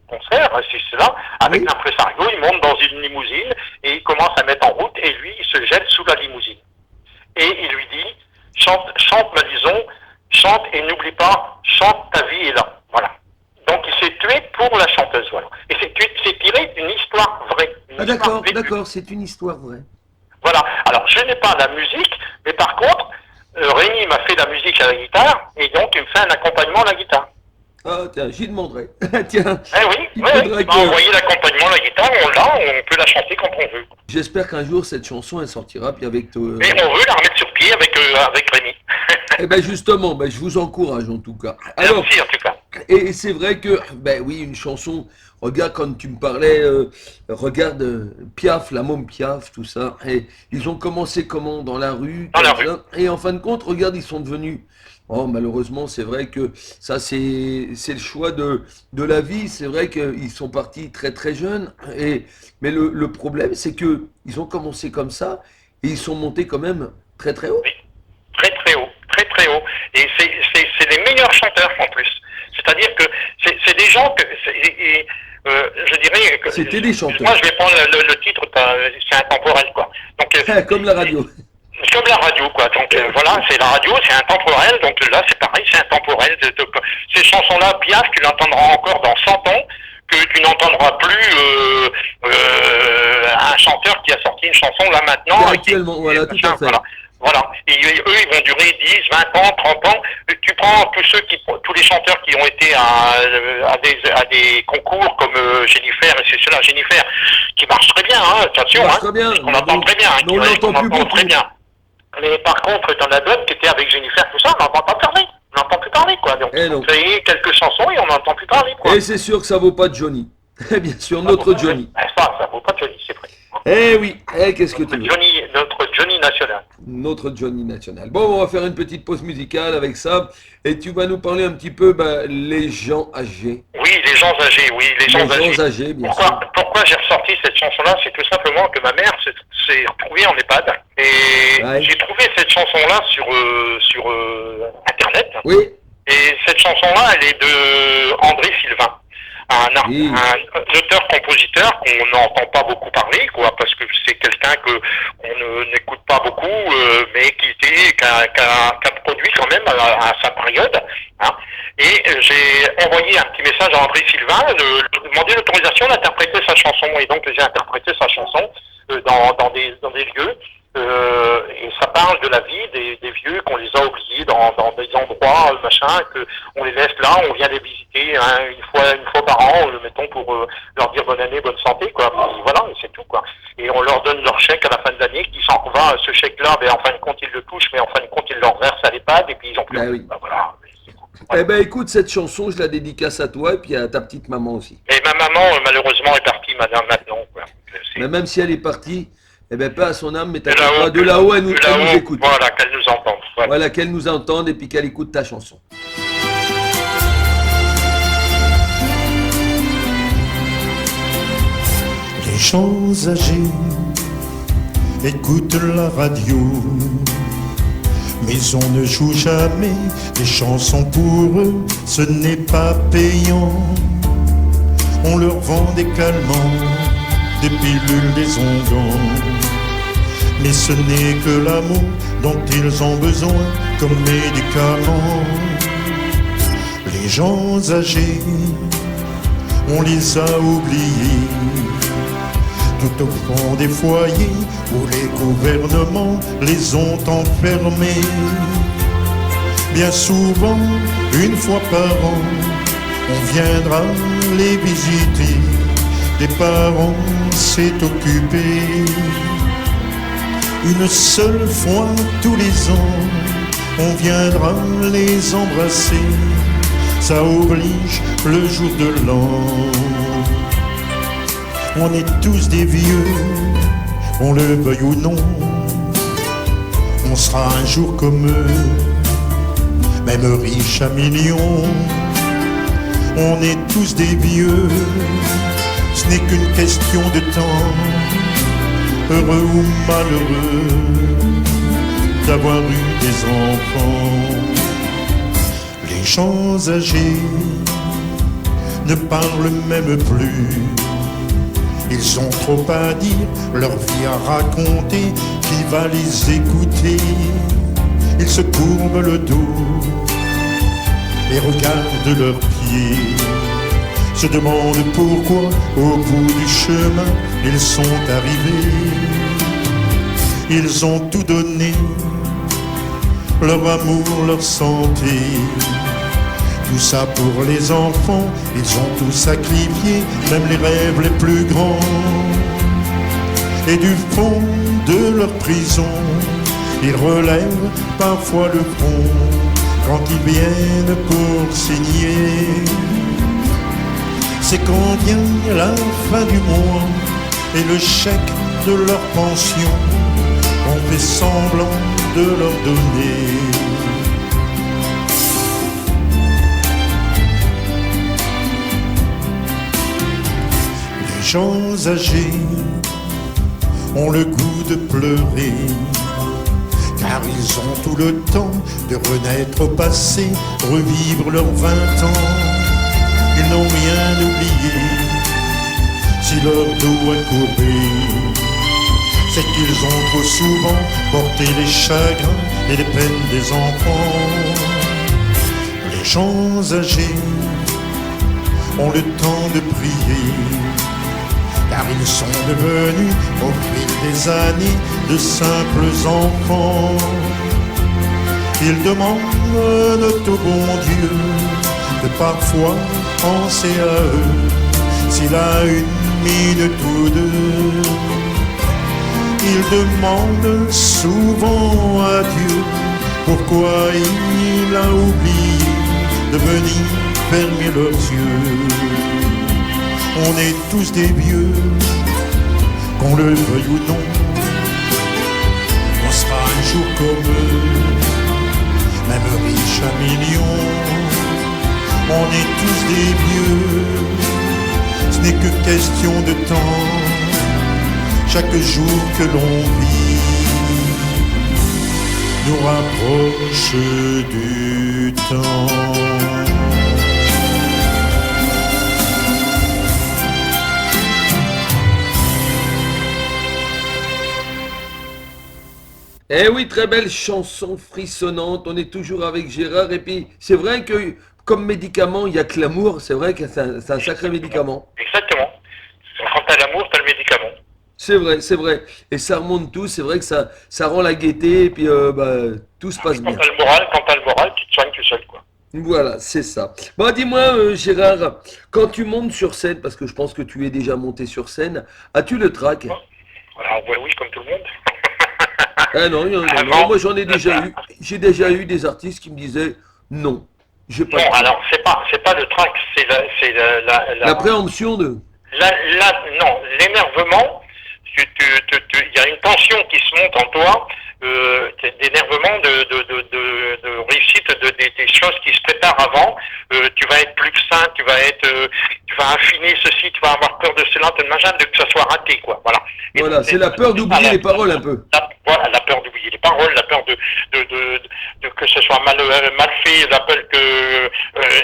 concert, c'est cela, avec l'impresario, il monte dans une limousine, et il commence à mettre en route, et lui, il se jette sous la limousine. Et il lui dit, chante Malison, chante et n'oublie pas, chante, ta vie est là. Voilà. Donc il s'est tué pour la chanteuse, voilà. Et c'est tiré d'une histoire vraie. Ah d'accord, c'est une histoire vraie. Voilà. Alors je n'ai pas la musique, mais par contre, Rémi m'a fait la musique à la guitare, et donc il me fait un accompagnement à la guitare. Ah tiens, j'y demanderai. Tiens. Eh oui, il m'a envoyé l'accompagnement à la guitare, on peut la chanter quand on veut. J'espère qu'un jour cette chanson elle sortira, puis avec toi. Et on veut la remettre sur pied avec Rémi. Eh ben justement, je vous encourage en tout cas. Alors, merci en tout cas. Et c'est vrai que, oui, une chanson, regarde quand tu me parlais, regarde Piaf, la môme Piaf, tout ça, et ils ont commencé comment? Dans la rue, Dans la rue. Et en fin de compte, regarde, ils sont devenus, malheureusement, c'est vrai que ça c'est le choix de la vie, c'est vrai qu'ils sont partis très très jeunes, mais le problème c'est que ils ont commencé comme ça, et ils sont montés quand même très très haut. Oui. Très très haut, très très haut. Et c'est les meilleurs chanteurs en plus. C'est-à-dire que c'est des gens que, je dirais que... C'était des chanteurs. Moi, je vais prendre le titre, c'est intemporel, quoi. Donc, comme la radio. Comme la radio, quoi. Donc voilà, c'est la radio, c'est intemporel. Donc là, c'est pareil, c'est intemporel. Ces chansons-là, Piaf, tu l'entendras encore dans 100 ans, que tu n'entendras plus un chanteur qui a sorti une chanson là maintenant. Actuellement, voilà, tout à fait. Voilà. Et eux, ils vont durer 10, 20 ans, 30 ans. Tu prends tous les chanteurs qui ont été à des concours comme Jennifer, et c'est cela, Jennifer, qui marche très bien, hein, attention, très bien. On entend très bien, on l'entend plus beaucoup. très bien. Mais par contre, t'en as d'autres qui étaient avec Jennifer, tout ça, on n'entend pas parler. On n'entend plus parler, quoi. Donc, Eh non. on fait quelques chansons et on n'entend plus parler, quoi. Et c'est sûr que ça vaut pas de Johnny. Bien sûr, notre Johnny. Ça vaut pas de Johnny, c'est vrai. Eh oui, qu'est-ce que tu veux? Notre Johnny national. Notre Johnny national. Bon, on va faire une petite pause musicale avec ça. Et tu vas nous parler un petit peu, les gens âgés. Oui, les gens âgés, Les gens âgés, bien sûr. Pourquoi j'ai ressorti cette chanson-là? C'est tout simplement que ma mère s'est retrouvée en EHPAD. Et Ouais. j'ai trouvé cette chanson-là sur Internet. Oui. Et cette chanson-là, elle est de André Sylvain. Oui. Un auteur-compositeur qu'on n'entend pas beaucoup parler, quoi, parce que c'est quelqu'un qu'on n'écoute pas beaucoup, mais qui a produit quand même à sa période. Hein. Et j'ai envoyé un petit message à André Sylvain, lui demander l'autorisation d'interpréter sa chanson. Et donc j'ai interprété sa chanson dans des lieux. Et ça parle de la vie des vieux, qu'on les a oubliés dans des endroits, qu'on les laisse là, on vient les visiter une fois par an, mettons, pour leur dire bonne année, bonne santé, quoi. Puis voilà, et c'est tout, quoi. Et on leur donne leur chèque à la fin de l'année, qui s'en va, ce chèque-là, en fin de compte, ils le touchent, mais en fin de compte, ils le reversent à l'EHPAD, et puis ils ont plus. Oui. Voilà. Eh ben écoute, cette chanson, je la dédicace à toi et puis à ta petite maman aussi. Et ma maman, malheureusement, est partie maintenant, quoi. Mais même si elle est partie, eh ben pas à son âme, mais t'inquiète là-haut, pas, de là-haut, elle nous écoute. Voilà, qu'elle nous entende. Voilà, qu'elle nous entende et puis qu'elle écoute ta chanson. Les gens âgés écoutent la radio, mais on ne joue jamais les chansons pour eux, ce n'est pas payant. On leur vend des calmants, des pilules, des onguents, mais ce n'est que l'amour dont ils ont besoin comme médicament. Les gens âgés, on les a oubliés, tout au fond des foyers où les gouvernements les ont enfermés. Bien souvent, une fois par an, on viendra les visiter. Des parents s'est occupé. Une seule fois tous les ans, on viendra les embrasser. Ça oblige le jour de l'an. On est tous des vieux, on le veuille ou non. On sera un jour comme eux, même riche à millions. On est tous des vieux, ce n'est qu'une question de temps. Heureux ou malheureux d'avoir eu des enfants. Les gens âgés ne parlent même plus. Ils ont trop à dire, leur vie à raconter. Qui va les écouter? Ils se courbent le dos et regardent leurs pieds. Se demandent pourquoi, au bout du chemin, ils sont arrivés. Ils ont tout donné, leur amour, leur santé. Tout ça pour les enfants, ils ont tout sacrifié, même les rêves les plus grands. Et du fond de leur prison, ils relèvent parfois le front quand ils viennent pour signer. C'est quand vient la fin du mois et le chèque de leur pension, on fait semblant de leur donner. Les gens âgés ont le goût de pleurer, car ils ont tout le temps de renaître au passé, revivre leurs 20 ans. Ils n'ont rien oublié, si leur dos a courbé, c'est qu'ils ont trop souvent porté les chagrins et les peines des enfants. Les gens âgés ont le temps de prier, car ils sont devenus au fil des années de simples enfants. Ils demandent au bon Dieu de parfois penser à eux, s'il a une minute ou deux. Ils demandent souvent à Dieu Pourquoi il a oublié de venir fermer leurs yeux? On est tous des vieux, qu'on le veuille ou non. On sera un jour comme eux, même riche à millions. On est tous des vieux, ce n'est que question de temps. Chaque jour que l'on vit nous rapproche du temps. Eh oui, très belle chanson frissonnante. On est toujours avec Gérard. Et puis, c'est vrai que comme médicament, il n'y a que l'amour. C'est vrai que c'est un sacré médicament. Exactement. Quand t'as l'amour, t'as le médicament. C'est vrai, c'est vrai. Et ça remonte tout. C'est vrai que ça rend la gaieté. Et puis, tout se passe bien. Quand t'as le moral, tu te soignes tout seul, quoi. Voilà, c'est ça. Bon, dis-moi, Gérard, quand tu montes sur scène, parce que je pense que tu es déjà monté sur scène, as-tu le trac? Alors, oui, comme tout le monde. Ah non, moi j'en ai déjà eu. J'ai déjà eu des artistes qui me disaient non, j'ai pas. Non, alors c'est pas le trac, c'est l'appréhension de. Non, l'énervement. Il y a une tension qui se monte en toi, d'énervement, de réussite, des choses qui se préparent avant. Tu vas être plus sain, tu vas affiner ceci, tu vas avoir peur de cela, de machin, de que ça soit raté, quoi. Voilà. Et voilà, c'est la peur d'oublier les paroles un peu. Voilà, la peur d'oublier les paroles, la peur de que ce soit mal fait, la peur que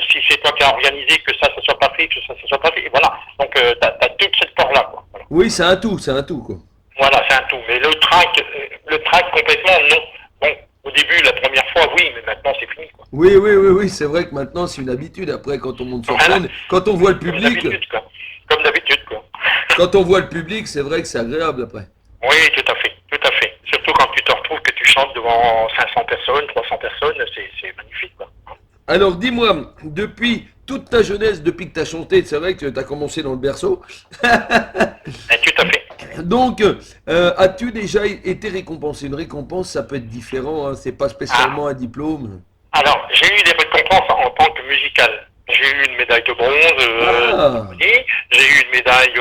si c'est toi qui as organisé, que ça soit pas fait, que ça soit pas fait. Et voilà. Donc t'as toute cette peur-là, quoi. Voilà. Oui, c'est un tout, quoi. Voilà, c'est un tout. Mais le trac complètement, non. Bon, au début, la première fois, oui, mais maintenant c'est fini, quoi. Oui, c'est vrai que maintenant c'est une habitude. Après, quand on monte sur scène, quand on voit le public. Comme d'habitude, quoi. Quand on voit le public, c'est vrai que c'est agréable après. Oui, tout à fait. Surtout quand tu te retrouves que tu chantes devant 500 personnes, 300 personnes, c'est magnifique, quoi. Alors dis-moi, depuis toute ta jeunesse, depuis que tu as chanté, c'est vrai que tu as commencé dans le berceau. Tout à fait. Donc, as-tu déjà été récompensé? Une récompense, ça peut être différent, hein, c'est pas spécialement un diplôme. Alors, j'ai eu des récompenses en tant que musical. J'ai eu une médaille de bronze, j'ai eu une médaille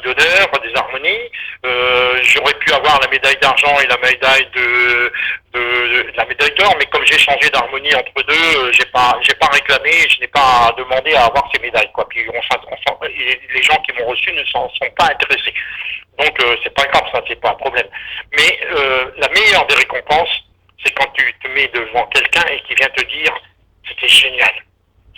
d'honneur, des harmonies. J'aurais pu avoir la médaille d'argent et la médaille la médaille d'or, mais comme j'ai changé d'harmonie entre deux, j'ai pas réclamé, je n'ai pas demandé à avoir ces médailles, quoi. Puis les gens qui m'ont reçu ne s'en sont pas intéressés. Donc c'est pas grave, ça, c'est pas un problème. Mais la meilleure des récompenses, c'est quand tu te mets devant quelqu'un et qui vient te dire c'était génial.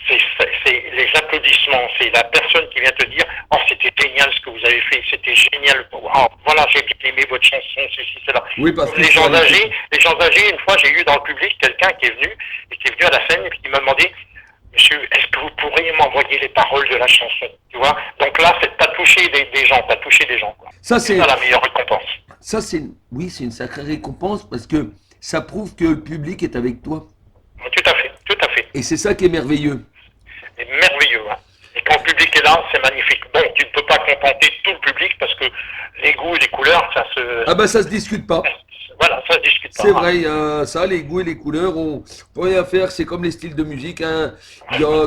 C'est les applaudissements, c'est la personne qui vient te dire oh c'était génial ce que vous avez fait, c'était génial, oh, voilà j'ai bien aimé votre chanson, ceci, cela. Oui, parce que les gens âgés, une fois j'ai eu dans le public quelqu'un qui est venu à la scène et qui m'a demandé monsieur, est-ce que vous pourriez m'envoyer les paroles de la chanson, tu vois? Donc là t'as touché des gens, quoi. Ça c'est la meilleure récompense. Ça c'est une sacrée récompense parce que ça prouve que le public est avec toi. Tout à fait. Et c'est ça qui est merveilleux. C'est merveilleux, hein. Et quand le public est là, c'est magnifique. Bon, tu ne peux pas contenter tout le public parce que les goûts et les couleurs, ça se discute pas. Voilà, ça se discute pas. C'est vrai, ça, les goûts et les couleurs, on peut rien faire, c'est comme les styles de musique, hein.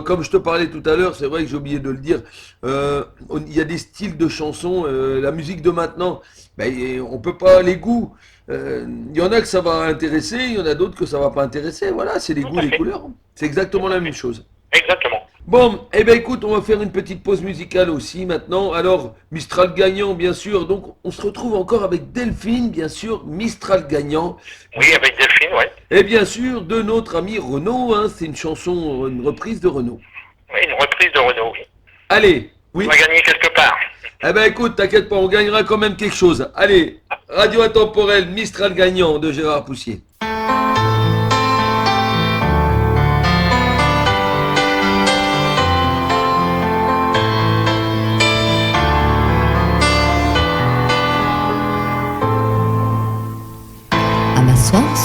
Comme je te parlais tout à l'heure, c'est vrai que j'ai oublié de le dire, il y a des styles de chansons, la musique de maintenant, on peut pas, les goûts, il y en a que ça va intéresser, il y en a d'autres que ça va pas intéresser, voilà, c'est les goûts et les couleurs, c'est exactement la même chose. Exactement. Bon, écoute, on va faire une petite pause musicale aussi maintenant. Alors, Mistral gagnant, bien sûr. Donc, on se retrouve encore avec Delphine, bien sûr, Mistral gagnant. Oui, avec Delphine, ouais. Et bien sûr, de notre ami Renaud, hein, c'est une chanson, une reprise de Renaud. Oui, une reprise de Renaud, oui. Allez, oui. On va gagner quelque part. Écoute, t'inquiète pas, on gagnera quand même quelque chose. Allez, Radio Intemporelle, Mistral gagnant de Gérard Poussier.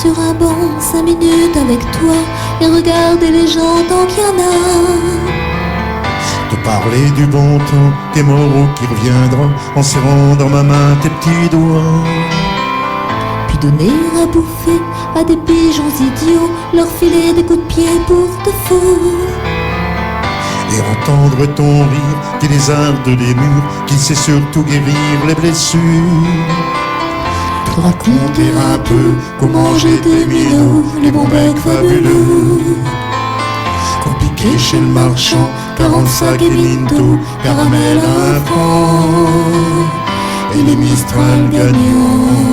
Sur un banc, 5 minutes avec toi et regarder les gens tant qu'il y en a. Te parler du bon temps, des moraux qui reviendront en serrant dans ma main tes petits doigts. Puis puis donner à bouffer à des pigeons idiots, leur filer des coups de pied pour de faux. Et entendre ton rire qui désarde les murs, qui sait surtout guérir les blessures. Te raconter un peu comment j'étais minot, les bons becs fabuleux. Compliqué chez le marchand, 40 sacs et minto, caramel à 1 franc, et les Mistral gagnants.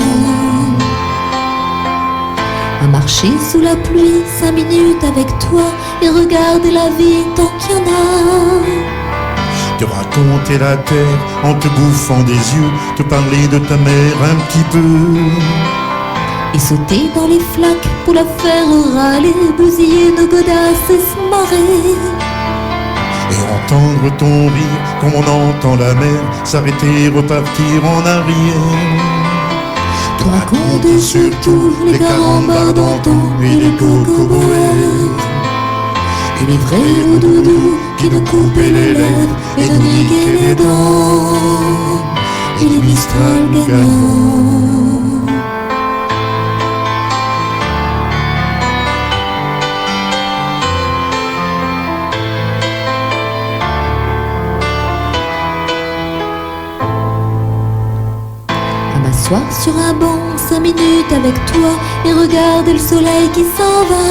À marcher sous la pluie 5 minutes avec toi et regarder la vie tant qu'il y en a. Te raconter la terre en te bouffant des yeux, te parler de ta mère un petit peu. Et sauter dans les flaques pour la faire râler, bousiller nos godasses et se marrer. Et entendre ton rire comme on entend la mer s'arrêter, repartir en arrière. Te raconter surtout les carambars d'antan et les cocoboères. Et les vrais doudous qui nous coupaient les lèvres et nous niquaient les dents. Et les Mistral gagnants. M'asseoir sur un banc 5 minutes avec toi et regarder le soleil qui s'en va.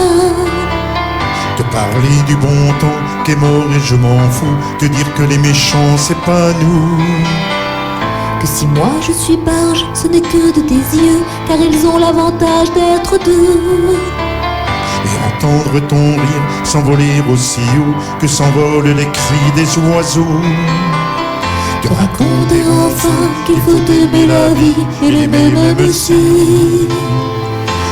Te parler du bon temps qui est mort et je m'en fous, te dire que les méchants c'est pas nous. Que si moi je suis barge, ce n'est que de tes yeux, car ils ont l'avantage d'être deux. Et entendre ton rire s'envoler aussi haut que s'envolent les cris des oiseaux. Te raconter enfin qu'il faut aimer la vie et l'aimer même aussi.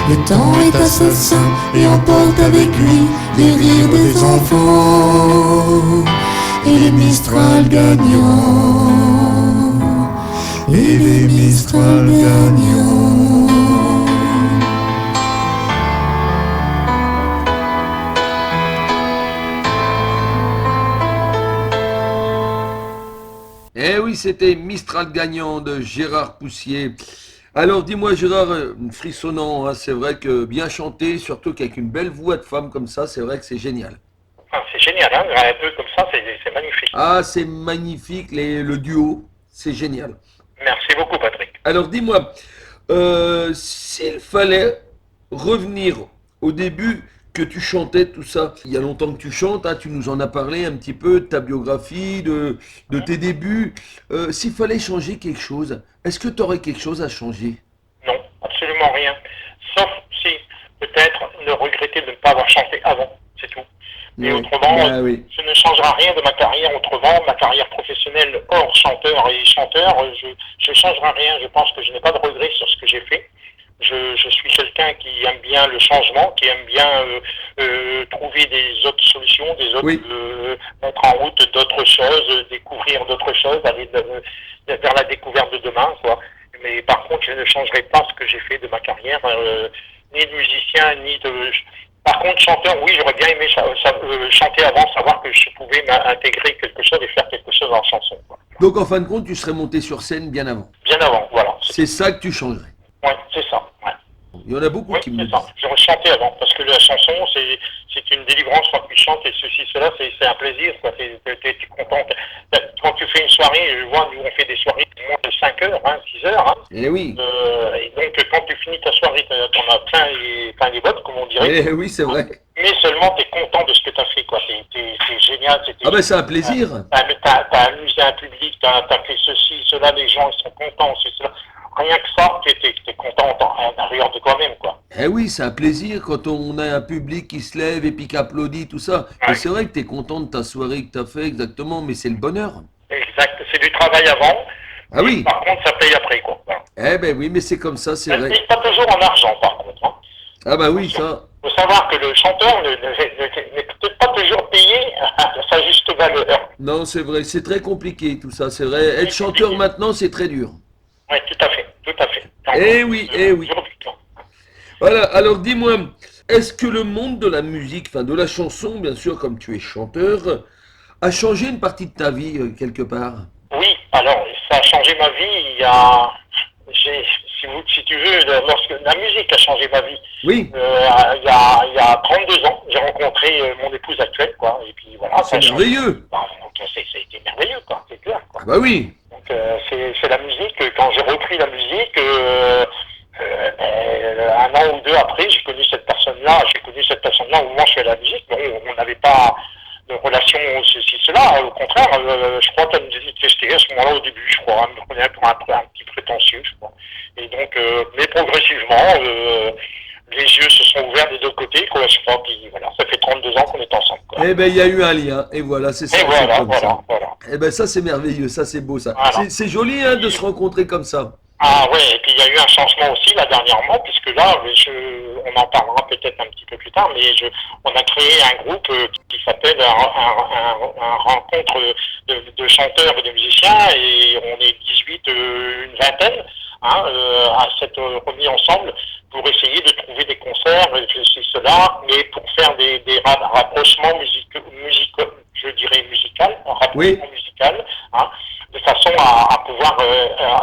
Le temps est assassin et emporte avec lui les rires des enfants. Et les Mistral gagnants. Et les Mistral gagnants. Eh oui, c'était Mistral gagnant de Gérard Poussier. Alors dis-moi Gérard, frissonnant, hein, c'est vrai que bien chanter, surtout qu'avec une belle voix de femme comme ça, c'est vrai que c'est génial. Ah, c'est génial, hein, un peu comme ça, c'est magnifique. Ah, c'est magnifique, le duo, c'est génial. Merci beaucoup Patrick. Alors dis-moi, s'il fallait revenir au début que tu chantais tout ça, il y a longtemps que tu chantes, hein, tu nous en as parlé un petit peu de ta biographie, de tes débuts. S'il fallait changer quelque chose, est-ce que tu aurais quelque chose à changer? Non, absolument rien. Sauf si, peut-être, ne regretter de ne pas avoir chanté avant, c'est tout. Et Oui. autrement, Ben oui. je ne changera rien de ma carrière autrement, ma carrière professionnelle hors chanteur et chanteur, je ne changerai rien. Je pense que je n'ai pas de regrets sur ce que j'ai fait. Je suis quelqu'un qui aime bien le changement, qui aime bien trouver des autres solutions, des autres, Oui. mettre en route d'autres choses, découvrir d'autres choses, aller vers la découverte de demain, quoi. Mais par contre, je ne changerai pas ce que j'ai fait de ma carrière, ni de musicien, ni de... Par contre, chanteur, oui, j'aurais bien aimé chanter avant, savoir que je pouvais m'intégrer quelque chose et faire quelque chose en chanson, quoi. Donc en fin de compte, tu serais monté sur scène bien avant. Bien avant, voilà. C'est ça que tu changerais. Ouais, c'est ça, ouais. Il y en a beaucoup Oui, qui me c'est ça. J'aurais chanté avant, parce que la chanson, c'est une délivrance quand tu chantes, et ceci, cela, c'est un plaisir, quoi. T'es content. Quand tu fais une soirée, je vois, nous, on fait des soirées de moins de 5 heures, hein, 6 heures, hein. Eh oui. Et donc, quand tu finis ta soirée, t'en as plein les bottes, comme on dirait. Eh oui, c'est vrai. Mais seulement, t'es content de ce que t'as fait, quoi. C'est génial. Ah ben c'est un plaisir. T'as amusé un public, t'as fait ceci, cela, les gens, ils sont contents, c'est cela. Rien que ça, t'es content à l'intérieur de toi-même, quoi. Eh oui, c'est un plaisir quand on a un public qui se lève et puis qui applaudit, tout ça. Ouais. Et c'est vrai que tu es content de ta soirée que tu as fait, exactement, mais c'est le bonheur. Exact, c'est du travail avant. Ah oui. Par contre, ça paye après, quoi. Voilà. Eh ben oui, mais c'est comme ça, c'est Ça vrai. ne paye pas toujours en argent, par contre, hein. Ah bah oui, ça. Il faut savoir que le chanteur n'est peut-être pas toujours payé à sa juste valeur. Non, c'est vrai, c'est très compliqué tout ça, c'est vrai. Être chanteur maintenant, c'est très dur. Oui, tout à fait, tout à fait. Eh oui, eh oui. Aujourd'hui, quoi. Voilà, alors dis-moi, est-ce que le monde de la musique, enfin de la chanson, bien sûr, comme tu es chanteur, a changé une partie de ta vie quelque part? Oui, alors ça a changé ma vie. Il y a, si si tu veux, lorsque la musique a changé ma vie. Oui. Il y a 32 ans, j'ai rencontré mon épouse actuelle, quoi. Et puis voilà. C'est merveilleux. Bah, donc, ça a été merveilleux, quoi. C'est clair, quoi. Ah bah oui. Donc c'est la musique. Quand j'ai repris la musique, un an ou deux après, j'ai connu cette personne-là. Au moment où je fais la musique, mais on n'avait pas de relation ceci, cela. Au contraire, je crois qu'elle me détestait à ce moment-là au début, je crois. Elle me prenait pour un petit prétentieux, je crois. Et donc, mais progressivement, les yeux se sont ouverts des deux côtés, quoi. Je crois que voilà, ça fait 32 ans qu'on est ensemble, quoi. Eh ben, il y a eu un lien, et voilà, c'est ça. Et voilà, comme ça. voilà. Eh ben, ça, c'est merveilleux, ça, c'est beau, ça. Voilà. C'est joli, hein, de se rencontrer comme ça. Ah ouais, et puis il y a eu un changement aussi là dernièrement, puisque là, on en parlera peut-être un petit peu plus tard, mais on a créé un groupe qui s'appelle un rencontre de chanteurs et de musiciens, et on est 18, une vingtaine, à s'être remis ensemble pour essayer de trouver des concerts, cela, mais pour faire des rapprochements musicaux, je dirais musical, de façon à pouvoir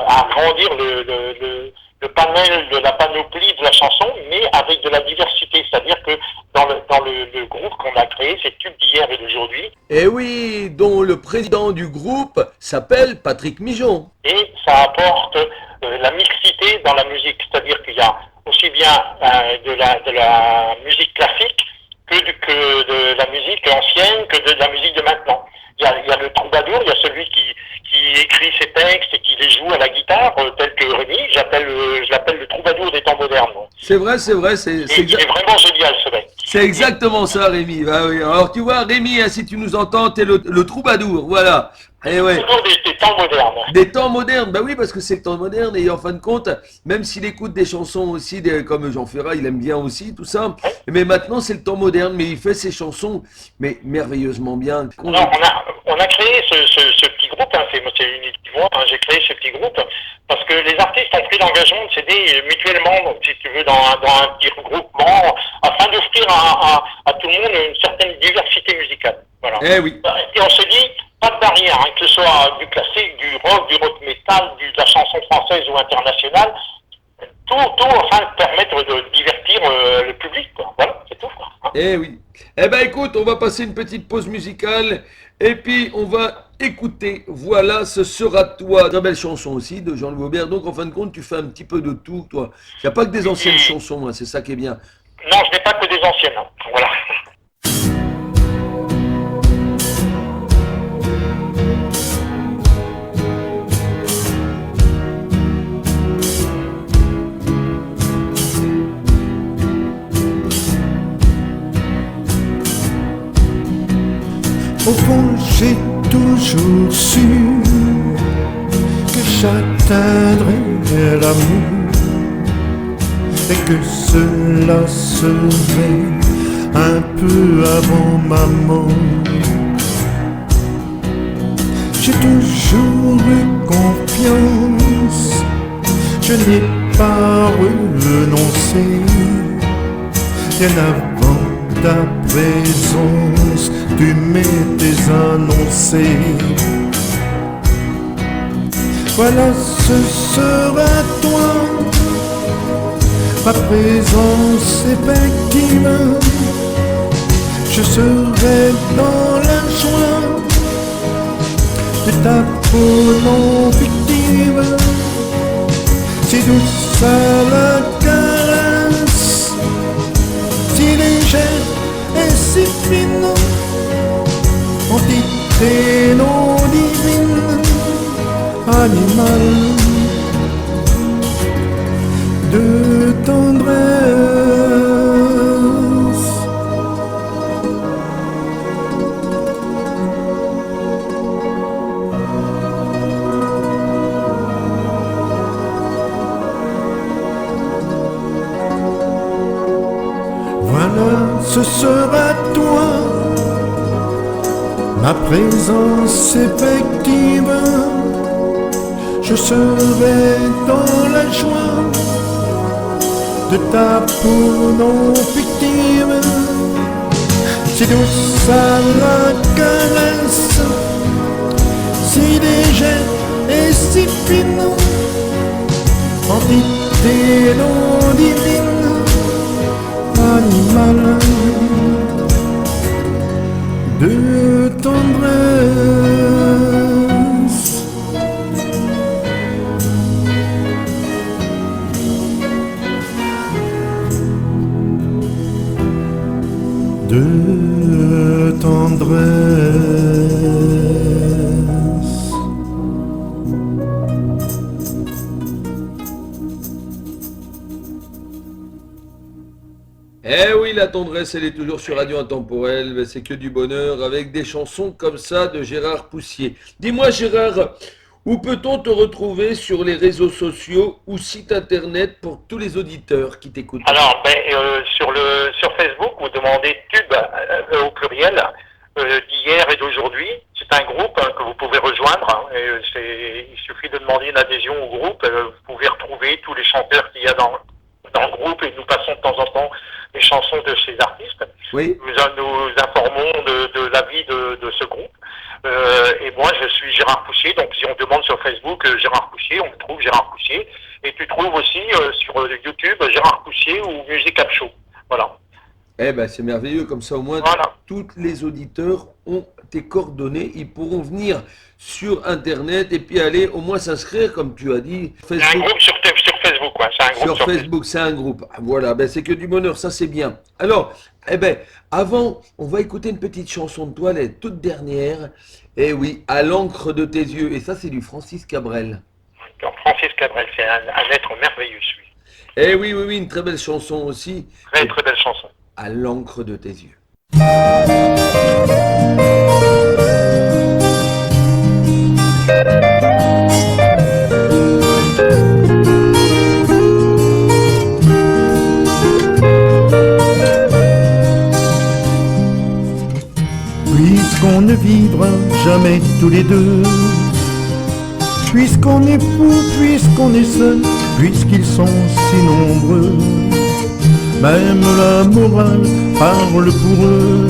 agrandir le panel de la panoplie de la chanson, mais avec de la diversité. C'est-à-dire que dans le groupe qu'on a créé, c'est Tube d'hier et d'aujourd'hui. Et oui, dont le président du groupe s'appelle Patrick Mijon. Et ça apporte la mixité dans la musique. C'est-à-dire qu'il y a aussi bien de la musique classique que de la musique ancienne, que de la musique de maintenant. Il y a le troubadour, il y a celui qui écrit ses textes et qui les joue à la guitare, tel que Rémi. Je l'appelle le troubadour des temps modernes. C'est vrai, c'est vraiment génial, ce mec. C'est exactement ça, Rémi. Ah oui. Alors, tu vois, Rémi, si tu nous entends, t'es le troubadour, voilà. Et ouais. Des temps modernes. Des temps modernes, bah oui, parce que c'est le temps moderne, et en fin de compte, même s'il écoute des chansons aussi, comme Jean Ferrat, il aime bien aussi, tout ça, mais maintenant c'est le temps moderne, mais il fait ses chansons, mais merveilleusement bien. Alors, on a créé ce petit groupe, c'est uniquement moi, j'ai créé ce petit groupe, parce que les artistes ont pris l'engagement de s'aider mutuellement, donc, si tu veux, dans un petit regroupement, afin d'offrir à tout le monde une certaine diversité musicale. Voilà. Eh oui. Et on se dit, pas de barrière, que ce soit du classique, du rock métal, de la chanson française ou internationale, tout afin de permettre de divertir le public, quoi. Voilà, c'est tout, quoi. Eh oui. Eh ben écoute, on va passer une petite pause musicale, et puis on va écouter, voilà, ce sera toi. Très belle chanson aussi de Jean-Louis Aubert, donc en fin de compte, tu fais un petit peu de tout, toi. Il n'y a pas que des anciennes chansons, hein, c'est ça qui est bien. Non, je n'ai pas que des anciennes, voilà. Au fond, j'ai toujours su que j'atteindrais l'amour et que cela serait un peu avant ma mort. J'ai toujours eu confiance, je n'ai pas renoncé, bien avant ta présence, tu m'étais annoncé. Voilà, ce sera toi, ma présence effective. Je serai dans la joie de ta peau non fictive. Si douce à la caresse, si légère et si fine, entité non divine, animal de tendresse. Voilà, ce sera toi, ma présence effective. Je serai dans la joie de ta peau non fictive. Si douce à la caresse, si légère et si fine, entité des noms divines, animal de tendresse. De tendresse. Eh oui, la tendresse, elle est toujours sur Radio Intemporelle, mais c'est que du bonheur avec des chansons comme ça de Gérard Poussier. Dis-moi Gérard, où peut-on te retrouver sur les réseaux sociaux ou site internet pour tous les auditeurs qui t'écoutent? Alors, sur Facebook, vous demandez Tube au pluriel d'hier et d'aujourd'hui. C'est un groupe que vous pouvez rejoindre. Il suffit de demander une adhésion au groupe. Vous pouvez retrouver tous les chanteurs qu'il y a dans le groupe et nous passons de temps en temps les chansons de ces artistes. Oui. Nous informons de la vie de ce groupe. Et moi, je suis Gérard Poussier. Donc, si on demande sur Facebook Gérard Poussier, on trouve Gérard Poussier. Et tu trouves aussi sur YouTube Gérard Poussier ou Music App Show. Voilà. Eh ben c'est merveilleux, comme ça au moins Voilà. tous les auditeurs ont tes coordonnées, ils pourront venir sur internet et puis aller au moins s'inscrire comme tu as dit. C'est un groupe sur Facebook, quoi. C'est un groupe Sur Facebook, c'est un groupe. Voilà, ben c'est que du bonheur, ça c'est bien. Alors, eh ben, avant, on va écouter une petite chanson de toi, la toute dernière. Eh oui, À l'encre de tes yeux. Et ça, c'est du Francis Cabrel. Donc, Francis Cabrel, c'est un être merveilleux, celui. Eh oui, oui, oui, une très belle chanson aussi. Très, très belle chanson. À l'encre de tes yeux. Puisqu'on ne vivra jamais tous les deux, puisqu'on est fou, puisqu'on est seul, puisqu'ils sont si nombreux, même la morale parle pour eux.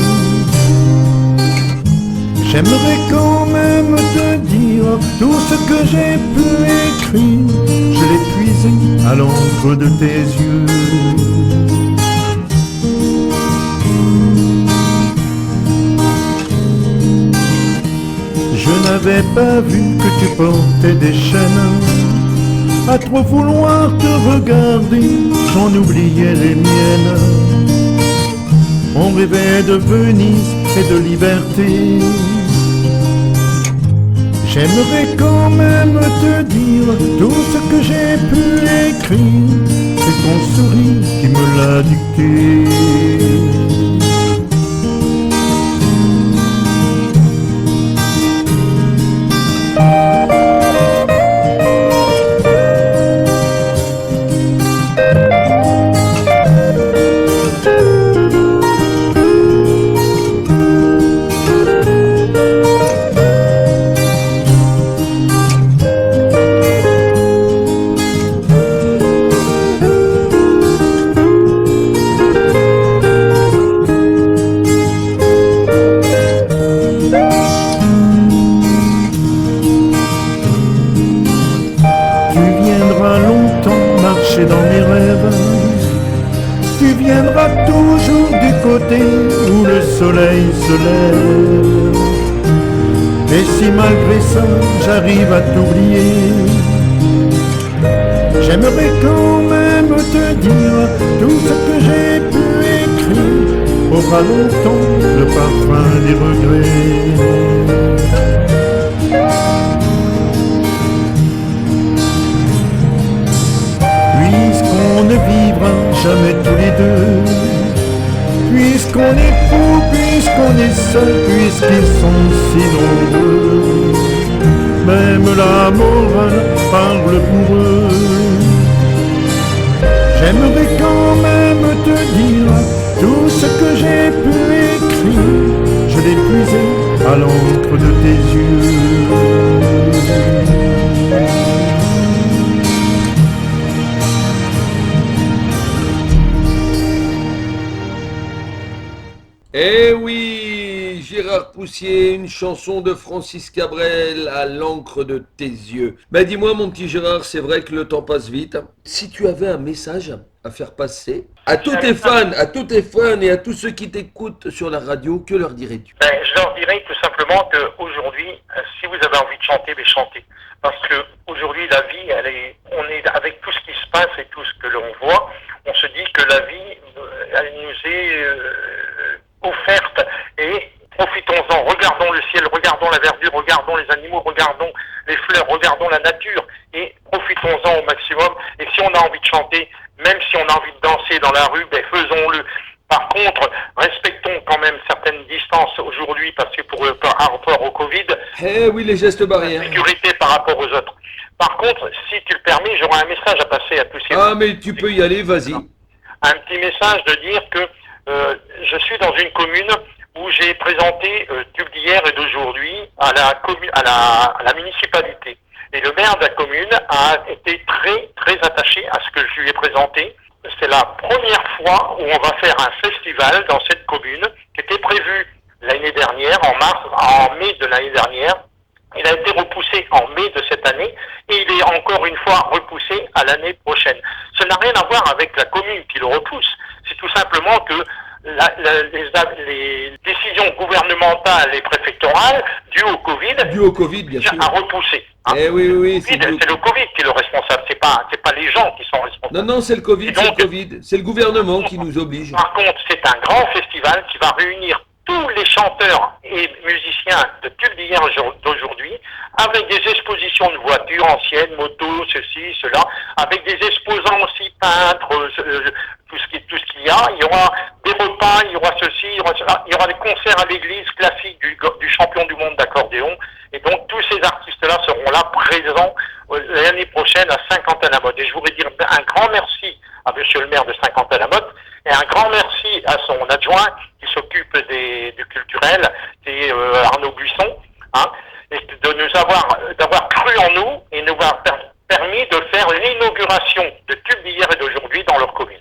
J'aimerais quand même te dire tout ce que j'ai pu écrire, je l'ai puisé à l'encre de tes yeux. Je n'avais pas vu que tu portais des chaînes. À trop vouloir te regarder, j'en oubliais les miennes. On rêvait de Venise et de liberté. J'aimerais quand même te dire tout ce que j'ai pu écrire. C'est ton sourire qui me l'a dicté. Dans mes rêves, tu viendras toujours du côté où le soleil se lève. Et si malgré ça j'arrive à t'oublier, j'aimerais quand même te dire tout ce que j'ai pu écrire aura longtemps le parfum des regrets. Puisqu'on ne vivra jamais tous les deux, puisqu'on est fou, puisqu'on est seul, puisqu'ils sont si nombreux, même la morale parle pour eux. J'aimerais quand même te dire tout ce que j'ai pu écrire, je l'ai puisé à l'encre de tes yeux. Eh oui, Gérard Gérard Poussier, une chanson de Francis Cabrel à l'encre de tes yeux. Ben dis-moi mon petit Gérard, c'est vrai que le temps passe vite. Si tu avais un message à faire passer à tous tes fans, et à tous ceux qui t'écoutent sur la radio, que leur dirais-tu? Je leur dirais tout simplement qu'aujourd'hui, si vous avez envie de chanter, chantez. Parce que aujourd'hui, la vie, on est avec tout ce qui se passe et tout ce que l'on voit, on se dit que la vie, elle nous est offerte et profitons-en, regardons le ciel, regardons la verdure, regardons les animaux, regardons les fleurs, regardons la nature et profitons-en au maximum. Et si on a envie de chanter, même si on a envie de danser dans la rue, faisons-le. Par contre, respectons quand même certaines distances aujourd'hui parce que par rapport au Covid, oui, les gestes barrières. Sécurité par rapport aux autres. Par contre, si tu le permets, j'aurais un message à passer à tous ces... Ah, mais tu peux y aller, vas-y. Un petit message de dire que je suis dans une commune où j'ai présenté tube d'hier et d'aujourd'hui à la municipalité. Et le maire de la commune a été très, très attaché à ce que je lui ai présenté. C'est la première fois où on va faire un festival dans cette commune qui était prévu l'année dernière, en mai de l'année dernière. Il a été repoussé en mai de cette année et il est encore une fois repoussé à l'année prochaine. Ça n'a rien à voir avec la commune qui le repousse. C'est tout simplement que les décisions gouvernementales et préfectorales dues au Covid, bien sûr, a repoussé. Oui, c'est le Covid qui est le responsable, c'est pas les gens qui sont responsables. Non, c'est le Covid, c'est le gouvernement qui nous oblige. Par contre, c'est un grand festival qui va réunir tous les chanteurs et musiciens de tube d'hier d'aujourd'hui, avec des expositions de voitures anciennes, motos, ceci, cela, avec des exposants aussi peintres, tout ce qu'il y a. Il y aura des repas, il y aura ceci, il y aura des concerts à l'église classique du champion du monde d'accordéon. Et donc tous ces artistes-là seront là présents l'année prochaine à Saint-Quentin-la-Motte. Et je voudrais dire un grand merci à monsieur le maire de Saint-Quentin-la-Motte et un grand merci à son adjoint qui s'occupe du culturel, qui est Arnaud Buisson, et d'avoir cru en nous et nous avoir permis de faire l'inauguration de tube d'hier et d'aujourd'hui dans leur commune.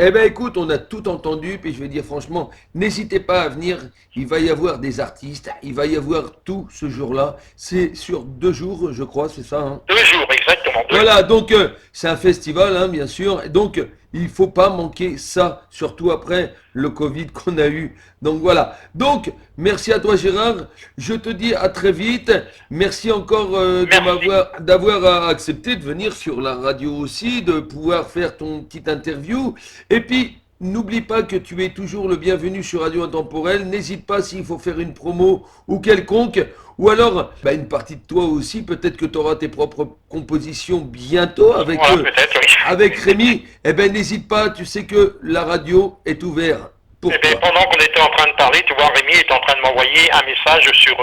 Eh bien écoute, on a tout entendu, puis je vais dire franchement, n'hésitez pas à venir, il va y avoir des artistes, il va y avoir tout ce jour-là, c'est sur 2 jours je crois, c'est ça 2 jours, exactement. Voilà, donc c'est un festival bien sûr, donc il ne faut pas manquer ça, surtout après le Covid qu'on a eu. Donc voilà, donc merci à toi Gérard, je te dis à très vite, merci encore d'avoir accepté de venir sur la radio aussi, de pouvoir faire ton petite interview, et puis n'oublie pas que tu es toujours le bienvenu sur Radio Intemporel, n'hésite pas s'il faut faire une promo ou quelconque, ou alors une partie de toi aussi, peut-être que tu auras tes propres compositions bientôt avec Rémi, n'hésite pas, tu sais que la radio est ouverte. Pendant qu'on était en train de parler, tu vois, Rémi est en train de m'envoyer un message sur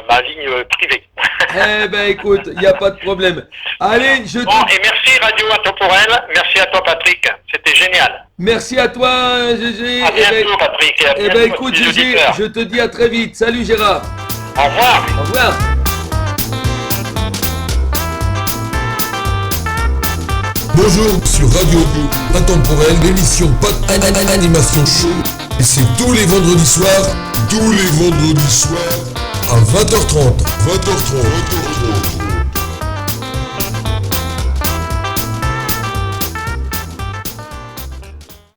ma ligne privée. Écoute, il n'y a pas de problème. Allez, et merci Radio Intemporel, merci à toi Patrick, c'était génial. Merci à toi Gégé. À bientôt Patrick. Écoute Gégé, je te dis à très vite. Salut Gérard. Au revoir. Au revoir. Bonjour sur Radio Intemporel, l'émission Pot Animation Show. Et c'est tous les vendredis soirs à 20h30.